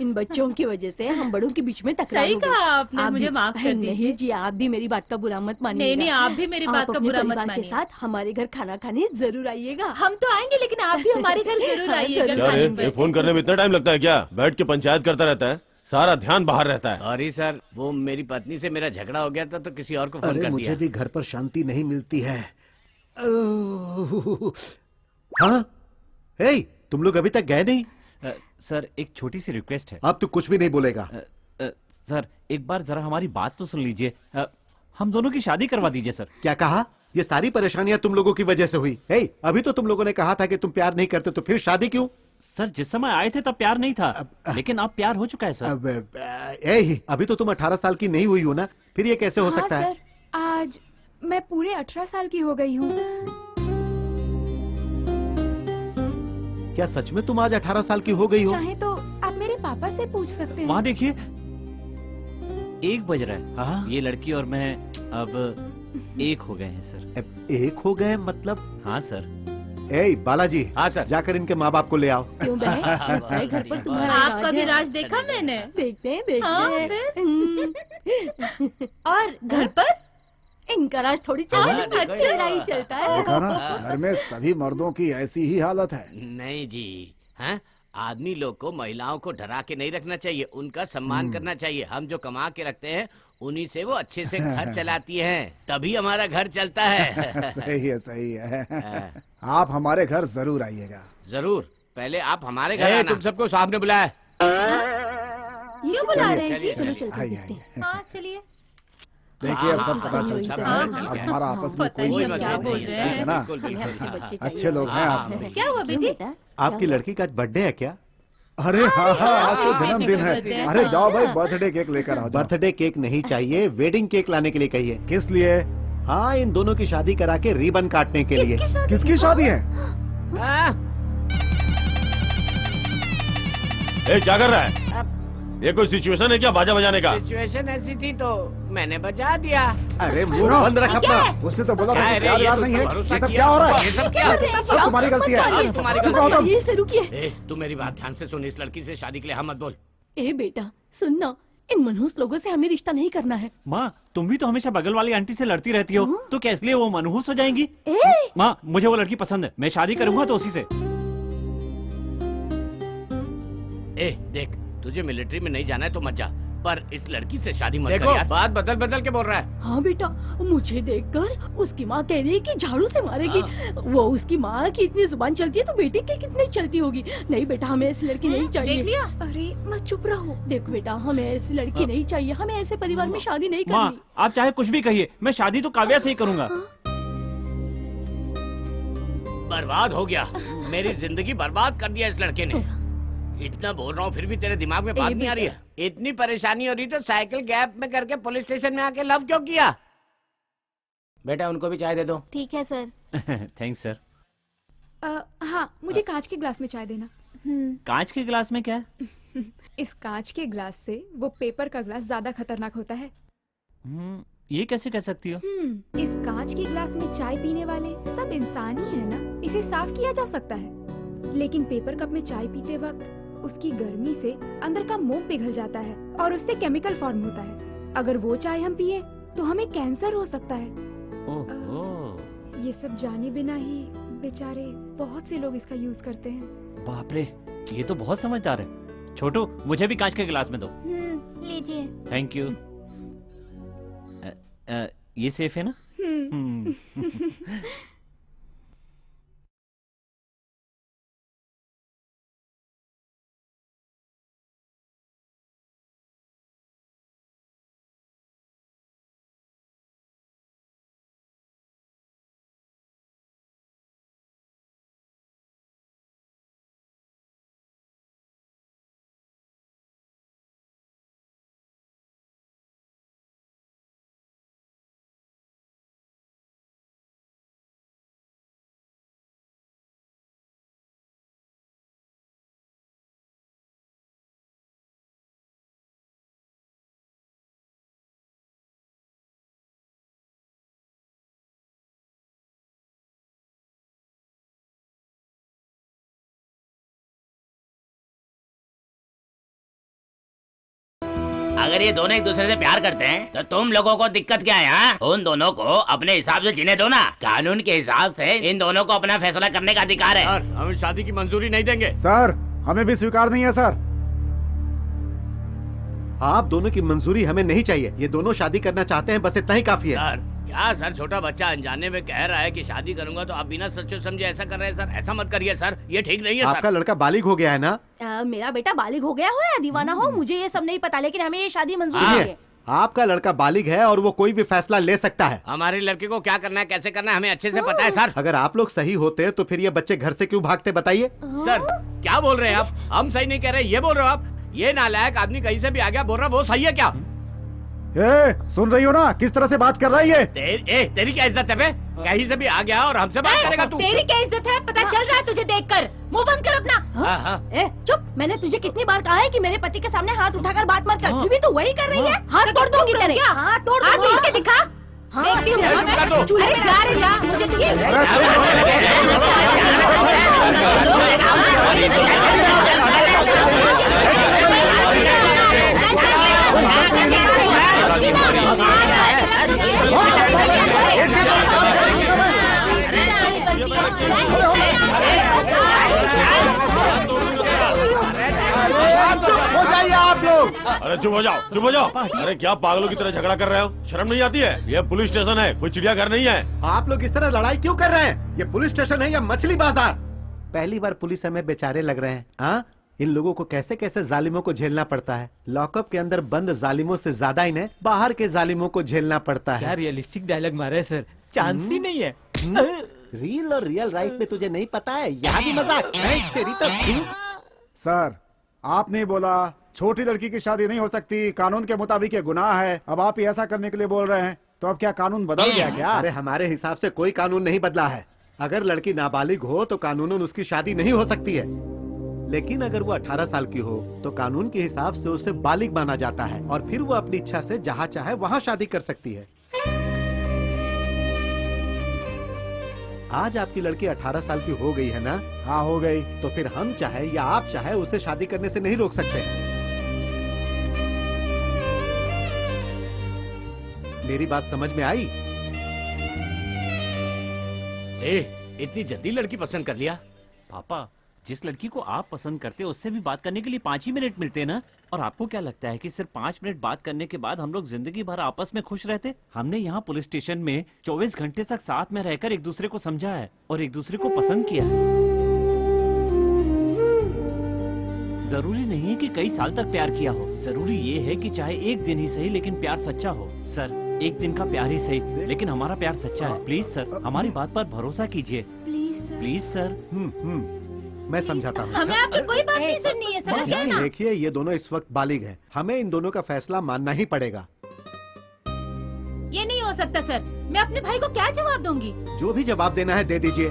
इन बच्चों की वजह से हम बड़ों के बीच में तकरार सही हो गई। कहा आपने, आप मुझे भी- माफ कर दीजिए। नहीं जी, आप भी मेरी बात का बुरा मत मानिएगा। नहीं, आप भी मेरी बात का अपने बुरा मत परिवार के मानिए। साथ हमारे घर खाना खाने जरूर आइएगा। हम तो आएंगे, लेकिन आप भी हमारे घर जरूर आइएगा क्या खाने रे, पर। ये फोन करने में इतना टाइम लगता है क्या? बैठ के पंचायत करता रहता है, सारा ध्यान बाहर रहता है। सॉरी सर, वो मेरी पत्नी से मेरा झगड़ा हो गया था तो किसी और को फोन अरे कर मुझे दिया। भी घर पर शांति नहीं मिलती है। हाँ? हे, तुम लोग अभी तक गए नहीं? सर एक छोटी सी रिक्वेस्ट है। अब तो कुछ भी नहीं बोलेगा। सर एक बार जरा हमारी बात तो सुन लीजिए। हम दोनों की शादी करवा दीजिए सर। क्या कहा? ये सारी परेशानियां तुम लोगों की वजह से हुई। हे, अभी तो तुम लोगों ने कहा था कि तुम प्यार नहीं करते, तो फिर शादी क्यों? सर जिस समय आए थे तब प्यार नहीं था, लेकिन अब प्यार हो चुका है सर। अभी तो तुम 18 साल की नहीं हुई हो ना, फिर ये कैसे हो सकता है? सर, आज मैं पूरे 18 साल की हो गई हूँ। क्या सच में तुम आज 18 साल की हो गई हो? चाहे तो आप मेरे पापा से पूछ सकते हैं। वहाँ देखिए 1 बज रहा है। ये लड़की और मैं अब एक हो गए हैं सर। एक हो गए मतलब? हाँ सर। ए बालाजी, हाँ सर, जाकर इनके माँ बाप को ले आओ। क्यों बहन? घर पर तुम्हारा आपका भी है। राज देखा मैंने। देखते हैं हाँ, और घर पर इनका राज थोड़ी चलता, अच्छा ही चलता है। देखा ना, घर में सभी मर्दों की ऐसी ही हालत है। नहीं जी, हैं? आदमी लोग को महिलाओं को डरा के नहीं रखना चाहिए, उनका सम्मान करना चाहिए। हम जो कमा के रखते हैं उन्हीं से वो अच्छे से घर चलाती हैं, तभी हमारा घर चलता है। सही है। आप हमारे घर जरूर आइएगा। जरूर, पहले आप हमारे घर आना। तुम सबको साहब ने बुलाया। क्यों बुला रहे हैं जी? चलो चलते आइए, हैं। आइए। हाँ चलिए। देखिए अब सब पता चल चुका है। अब हमारा आपस में कोई बताइए मसला क्या नहीं बोल है, रहे ठीक है ना? हैं? अच्छे लोग हैं आप। क्या हुआ बेटी? आपकी लड़की का आज बर्थडे है क्या? अरे हाँ हाँ, आज तो जन्मदिन है। अरे जाओ भाई, बर्थडे केक लेकर आओ। बर्थडे केक नहीं चाहिए, वेडिंग केक लाने के लिए कहिए। किस लिए? हाँ, इन दोनों की शादी करा के रिबन काटने के लिए। किसकी शादी है? ए, क्या कर रहा है? ये कोई सिचुएशन है क्या बाजा बजाने का? सिचुएशन ऐसी थी तो मैंने बजा दिया। अरे मुंह बंद रख अपना। उसने तो बोला था कि क्या है रे, प्यार ये नहीं है। तो भरोसा ये सब किया। क्या हो रहा है? ये सब क्या? सब तुम्हारी गलती है। तुम्हारी चुप रहो तुम। ये से रुकिए। तू मेरी बात ध्यान से सुन, इस लड़की से शादी के लिए हाँ मत बोल। ए बेटा सुन ना, इन मनहूस लोगों से हमें रिश्ता नहीं करना है। माँ, तुम भी तो हमेशा बगल वाली आंटी से लड़ती रहती हो, तो क्या इसलिए वो मनहूस हो जाएंगी? माँ, मुझे वो लड़की पसंद है, मैं शादी करूंगा तो उसी से। ए देख, तुझे मिलिट्री में नहीं जाना है तो मत जा, पर इस लड़की से शादी मत कर यार। बात बदल बदल के बोल रहा है। हाँ बेटा, मुझे देखकर उसकी माँ कह रही है कि झाड़ू से मारेगी। वो उसकी माँ की इतनी जुबान चलती है तो बेटे की कितनी चलती होगी। नहीं बेटा, हमें ऐसी लड़की नहीं चाहिए। देख लिया? अरे मत चुप रहो। देखो बेटा, हमें ऐसी लड़की नहीं चाहिए। हमें ऐसे परिवार में शादी नहीं माँ, करनी। आप चाहे कुछ भी कहिए, मैं शादी तो काव्या से ही करूंगा। बर्बाद हो गया, मेरी जिंदगी बर्बाद कर दिया इस लड़के ने। इतना बोल रहा हूँ फिर भी तेरे दिमाग में बात नहीं आ रही है। इतनी परेशानी हो रही तो साइकिल गैप में करके पुलिस स्टेशन में आके लव क्यों किया? बेटा उनको भी चाय दे दो। ठीक है सर। Thanks sir. हाँ, मुझे कांच के ग्लास में चाय देना। कांच के गिलास में क्या है? इस कांच के ग्लास से वो पेपर का ग्लास ज्यादा खतरनाक होता है। ये कैसे कह सकती हो? इस कांच के ग्लास में चाय पीने वाले सब इंसान ही है ना, इसे साफ किया जा सकता है। लेकिन पेपर कप में चाय पीते वक्त उसकी गर्मी से अंदर का मोम पिघल जाता है और उससे केमिकल फॉर्म होता है। अगर वो चाय हम पिए तो हमें कैंसर हो सकता है। ये सब जाने बिना ही बेचारे बहुत से लोग इसका यूज करते हैं। बाप रे, ये तो बहुत समझदार है। छोटू, मुझे भी कांच के गिलास में दो। लीजिए। Thank you. ये सेफ है ना? अगर ये दोनों एक दूसरे से प्यार करते हैं तो तुम लोगों को दिक्कत क्या है? हाँ? उन दोनों को अपने हिसाब से जीने दो ना। कानून के हिसाब से इन दोनों को अपना फैसला करने का अधिकार है। सर, हम शादी की मंजूरी नहीं देंगे। सर, हमें भी स्वीकार नहीं है सर। आप दोनों की मंजूरी हमें नहीं चाहिए। ये दोनों शादी करना चाहते हैं, बस इतना ही काफी है। सर, क्या सर, छोटा बच्चा अनजाने में कह रहा है कि शादी करूंगा तो आप बिना सोचे समझे ऐसा कर रहे हैं सर। ऐसा मत करिए सर, ये ठीक नहीं है सर। आपका लड़का बालिग हो गया है ना? मेरा बेटा बालिग हो गया हो या दीवाना हो, मुझे ये सब नहीं पता, लेकिन हमें ये शादी मंजूर है। आपका लड़का बालिग है और वो कोई भी फैसला ले सकता है। हमारी लड़की को क्या करना है, कैसे करना है, हमें अच्छे से पता है सर। अगर आप लोग सही होते तो फिर ये बच्चे घर से क्यों भागते, बताइए। सर, क्या बोल रहे हैं आप? हम सही नहीं कह रहे, ये बोल रहे हो आप? ये नालायक आदमी कहीं से भी आ गया बोल रहा वो सही है क्या? सुन रही हो ना किस तरह से बात कर रहा है ये? तेरी क्या इज्जत है बे? कहीं से भी आ गया और हमसे बात करेगा तू? तेरी क्या इज्जत है, पता चल रहा है तुझे देखकर। मुंह बंद कर अपना। चुप, मैंने तुझे कितनी बार कहा है कि मेरे पति के सामने हाथ उठाकर बात मत कर, फिर भी तू वही कर रही है। हाथ तोड़ दूंगी तेरे। हाथ तोड़ दूंगी। देख के दिखा। देखती हूँ। अरे जा रे जा, मुझे हो जाइए आप लोग। अरे चुप हो जाओ, चुप हो जाओ। अरे क्या पागलों की तरह झगड़ा कर रहे हो? शर्म नहीं आती है? ये पुलिस स्टेशन है, कोई चिड़ियाघर नहीं है। आप लोग इस तरह लड़ाई क्यों कर रहे हैं? ये पुलिस स्टेशन है या मछली बाजार? पहली बार पुलिस हमें बेचारे लग रहे हैं। हाँ, इन लोगों को कैसे कैसे जालिमों को झेलना पड़ता है। लॉकअप के अंदर बंद जालिमों से ज्यादा इन्हें बाहर के जालिमों को झेलना पड़ता है। क्या रियलिस्टिक डायलॉग मारे सर, चांस ही नहीं है। रियल और रियल राइट में तुझे नहीं पता है, यहाँ भी मजाक। नहीं तेरी तो। सर, आपने बोला छोटी लड़की की शादी नहीं हो सकती, कानून के मुताबिक ये गुनाह है। अब आप ही ऐसा करने के लिए बोल रहे हैं, तो अब क्या कानून बदल गया क्या? अरे हमारे हिसाब से कोई कानून नहीं बदला है। अगर लड़की नाबालिग हो तो कानूनन उसकी शादी नहीं हो सकती है, लेकिन अगर वो 18 साल की हो तो कानून के हिसाब से उसे बालिग माना जाता है और फिर वो अपनी इच्छा से जहाँ चाहे वहाँ शादी कर सकती है। आज आपकी लड़की 18 साल की हो गई है ना? हाँ हो गई। तो फिर हम चाहे या आप चाहे उसे शादी करने से नहीं रोक सकते। मेरी बात समझ में आई? इतनी जल्दी लड़की पसंद कर लिया? पापा, जिस लड़की को आप पसंद करते हो उससे भी बात करने के लिए 5 ही मिनट मिलते हैं ना। और आपको क्या लगता है कि सिर्फ 5 मिनट बात करने के बाद हम लोग जिंदगी भर आपस में खुश रहते? हमने यहाँ पुलिस स्टेशन में 24 घंटे तक साथ में रहकर एक दूसरे को समझा है और एक दूसरे को पसंद किया। जरूरी नहीं है कि कई साल तक प्यार किया हो, जरूरी ये है कि चाहे एक दिन ही सही लेकिन प्यार सच्चा हो। सर, एक दिन का प्यार ही सही लेकिन हमारा प्यार सच्चा है। प्लीज सर, हमारी बात पर भरोसा कीजिए। Please sir. मैं समझाता हूँ। हमें आपकी कोई बात नहीं सुननी है, समझ गए ना? देखिए, ये दोनों इस वक्त बालिग हैं। हमें इन दोनों का फैसला मानना ही पड़ेगा। ये नहीं हो सकता सर। मैं अपने भाई को क्या जवाब दूंगी? जो भी जवाब देना है दे दीजिए।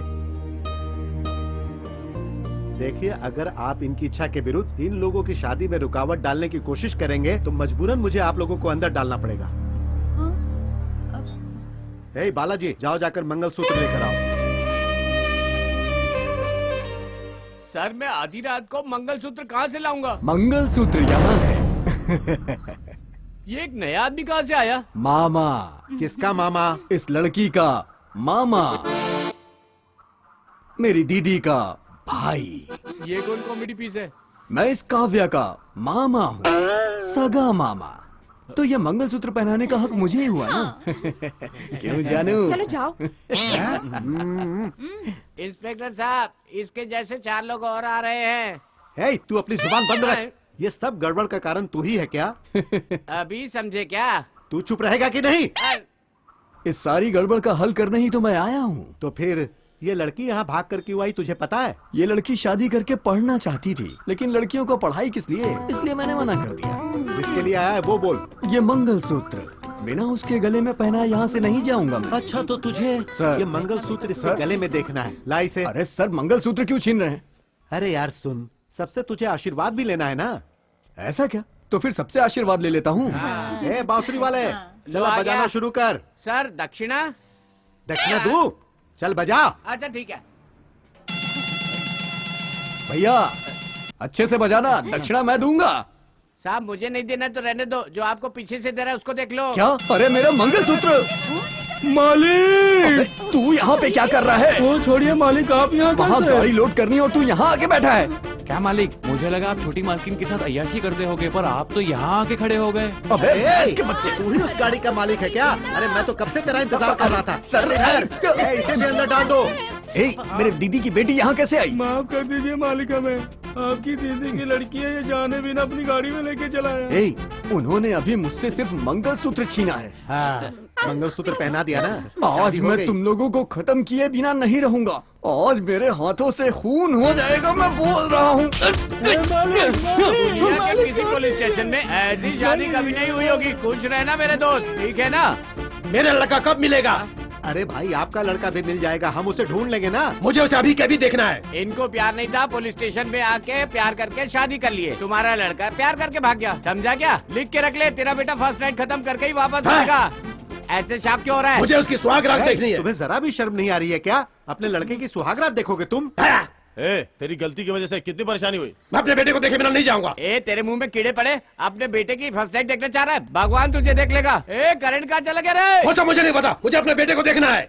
देखिए, अगर आप इनकी इच्छा के विरुद्ध इन लोगों की शादी में रुकावट डालने की कोशिश करेंगे तो मजबूरन मुझे आप लोगों को अंदर डालना पड़ेगा। हे बालाजी, जाओ जाकर मंगलसूत्र लेकर आओ। सर, मैं आधी रात को मंगलसूत्र कहाँ से लाऊंगा? मंगलसूत्र यहाँ है। ये एक नया आदमी कहाँ से आया? मामा। किसका मामा? इस लड़की का मामा, मेरी दीदी का भाई। ये कौन कॉमेडी पीस है? मैं इस काव्या का मामा हूँ, सगा मामा। तो ये मंगलसूत्र पहनाने का हक मुझे ही हुआ ना? क्यों जानू? चलो जाओ। इंस्पेक्टर साहब, इसके जैसे 4 लोग और आ रहे हैं। हे, तू अपनी जुबान बंद रख। ये सब गड़बड़ का कारण तू ही है क्या? अभी समझे क्या? तू चुप रहेगा कि नहीं? इस सारी गड़बड़ का हल करने ही तो मैं आया हूँ। तो फिर ये लड़की यहाँ भाग कर क्यों आई, तुझे पता है? ये लड़की शादी करके पढ़ना चाहती थी, लेकिन लड़कियों को पढ़ाई किस लिए, इसलिए मैंने मना कर दिया। जिसके लिए आया है वो बोल। ये मंगलसूत्र बिना उसके गले में पहना यहाँ से नहीं जाऊंगा मैं। अच्छा, तो तुझे सर, ये मंगलसूत्र इसके गले में देखना है। ला इसे। अरे सर, मंगलसूत्र क्यों छीन रहे हैं? अरे यार सुन, सबसे तुझे आशीर्वाद भी लेना है ना। ऐसा क्या? तो फिर सबसे आशीर्वाद ले लेता हूँ। ए बांसुरी वाले, चला बजाना शुरू कर। सर, दक्षिणा? दक्षिणा दू, चल बजा। अच्छा ठीक है। भैया अच्छे से बजाना, दक्षिणा मैं दूंगा। साहब, मुझे नहीं देना तो रहने दो, जो आपको पीछे से दे रहा है उसको देख लो। क्या? अरे मेरा मंगलसूत्र! मालिक, तू यहाँ पे क्या कर रहा है? वो छोड़िए मालिक, आप यहाँ वहाँ गाड़ी लोड करनी और तू यहाँ आके बैठा है। क्या मालिक, मुझे लगा आप छोटी मालकिन के साथ अय्याशी करते होगे, पर आप तो यहाँ आके खड़े हो गए। अबे इसके बच्चे, तू ही उस गाड़ी का मालिक है क्या? अरे मैं तो कब से तेरा इंतजार कर रहा था। सर, इसे भी अंदर डाल दो। मेरे दीदी की बेटी यहाँ कैसे आई? माफ कर दीजिए मालिक, हमें आपकी दीदी की लड़की है, ये जाने बिना अपनी गाड़ी में लेके चला है। उन्होंने अभी मुझसे सिर्फ मंगलसूत्र छीना है। हाँ, मंगलसूत्र पहना दिया ना। आज मैं तुम लोगों को खत्म किए बिना नहीं रहूंगा। आज मेरे हाथों से खून हो जाएगा, मैं बोल रहा हूँ। दुनिया के किसी पुलिस स्टेशन में ऐसी शादी कभी नहीं हुई होगी। खुश रहना मेरे दोस्त, ठीक है ना? मेरा लड़का कब मिलेगा? अरे भाई, आपका लड़का भी मिल जाएगा, हम उसे ढूंढ लेंगे ना। मुझे उसे अभी कभी देखना है। इनको प्यार नहीं था, पुलिस स्टेशन में आके प्यार करके शादी कर लिए। तुम्हारा लड़का प्यार करके भाग गया, समझा क्या? लिख के रख ले, तेरा बेटा फर्स्ट नाइट खत्म करके ही वापस आएगा। ऐसे शाप क्यों हो रहा है? मुझे उसकी सुहागरात देखनी है। तुम्हें जरा भी शर्म नहीं आ रही है क्या? अपने लड़के की सुहागरात देखोगे तुम? तेरी गलती की वजह से कितनी परेशानी हुई। मैं अपने बेटे को देखे बिना नहीं जाऊंगा। तेरे मुंह में कीड़े पड़े, अपने बेटे की फर्स्ट नाइट देखना चाह रहा है? भगवान तुझे देख लेगा। करंट कहाँ चला गया रे? मुझे नहीं पता, मुझे अपने बेटे को देखना है।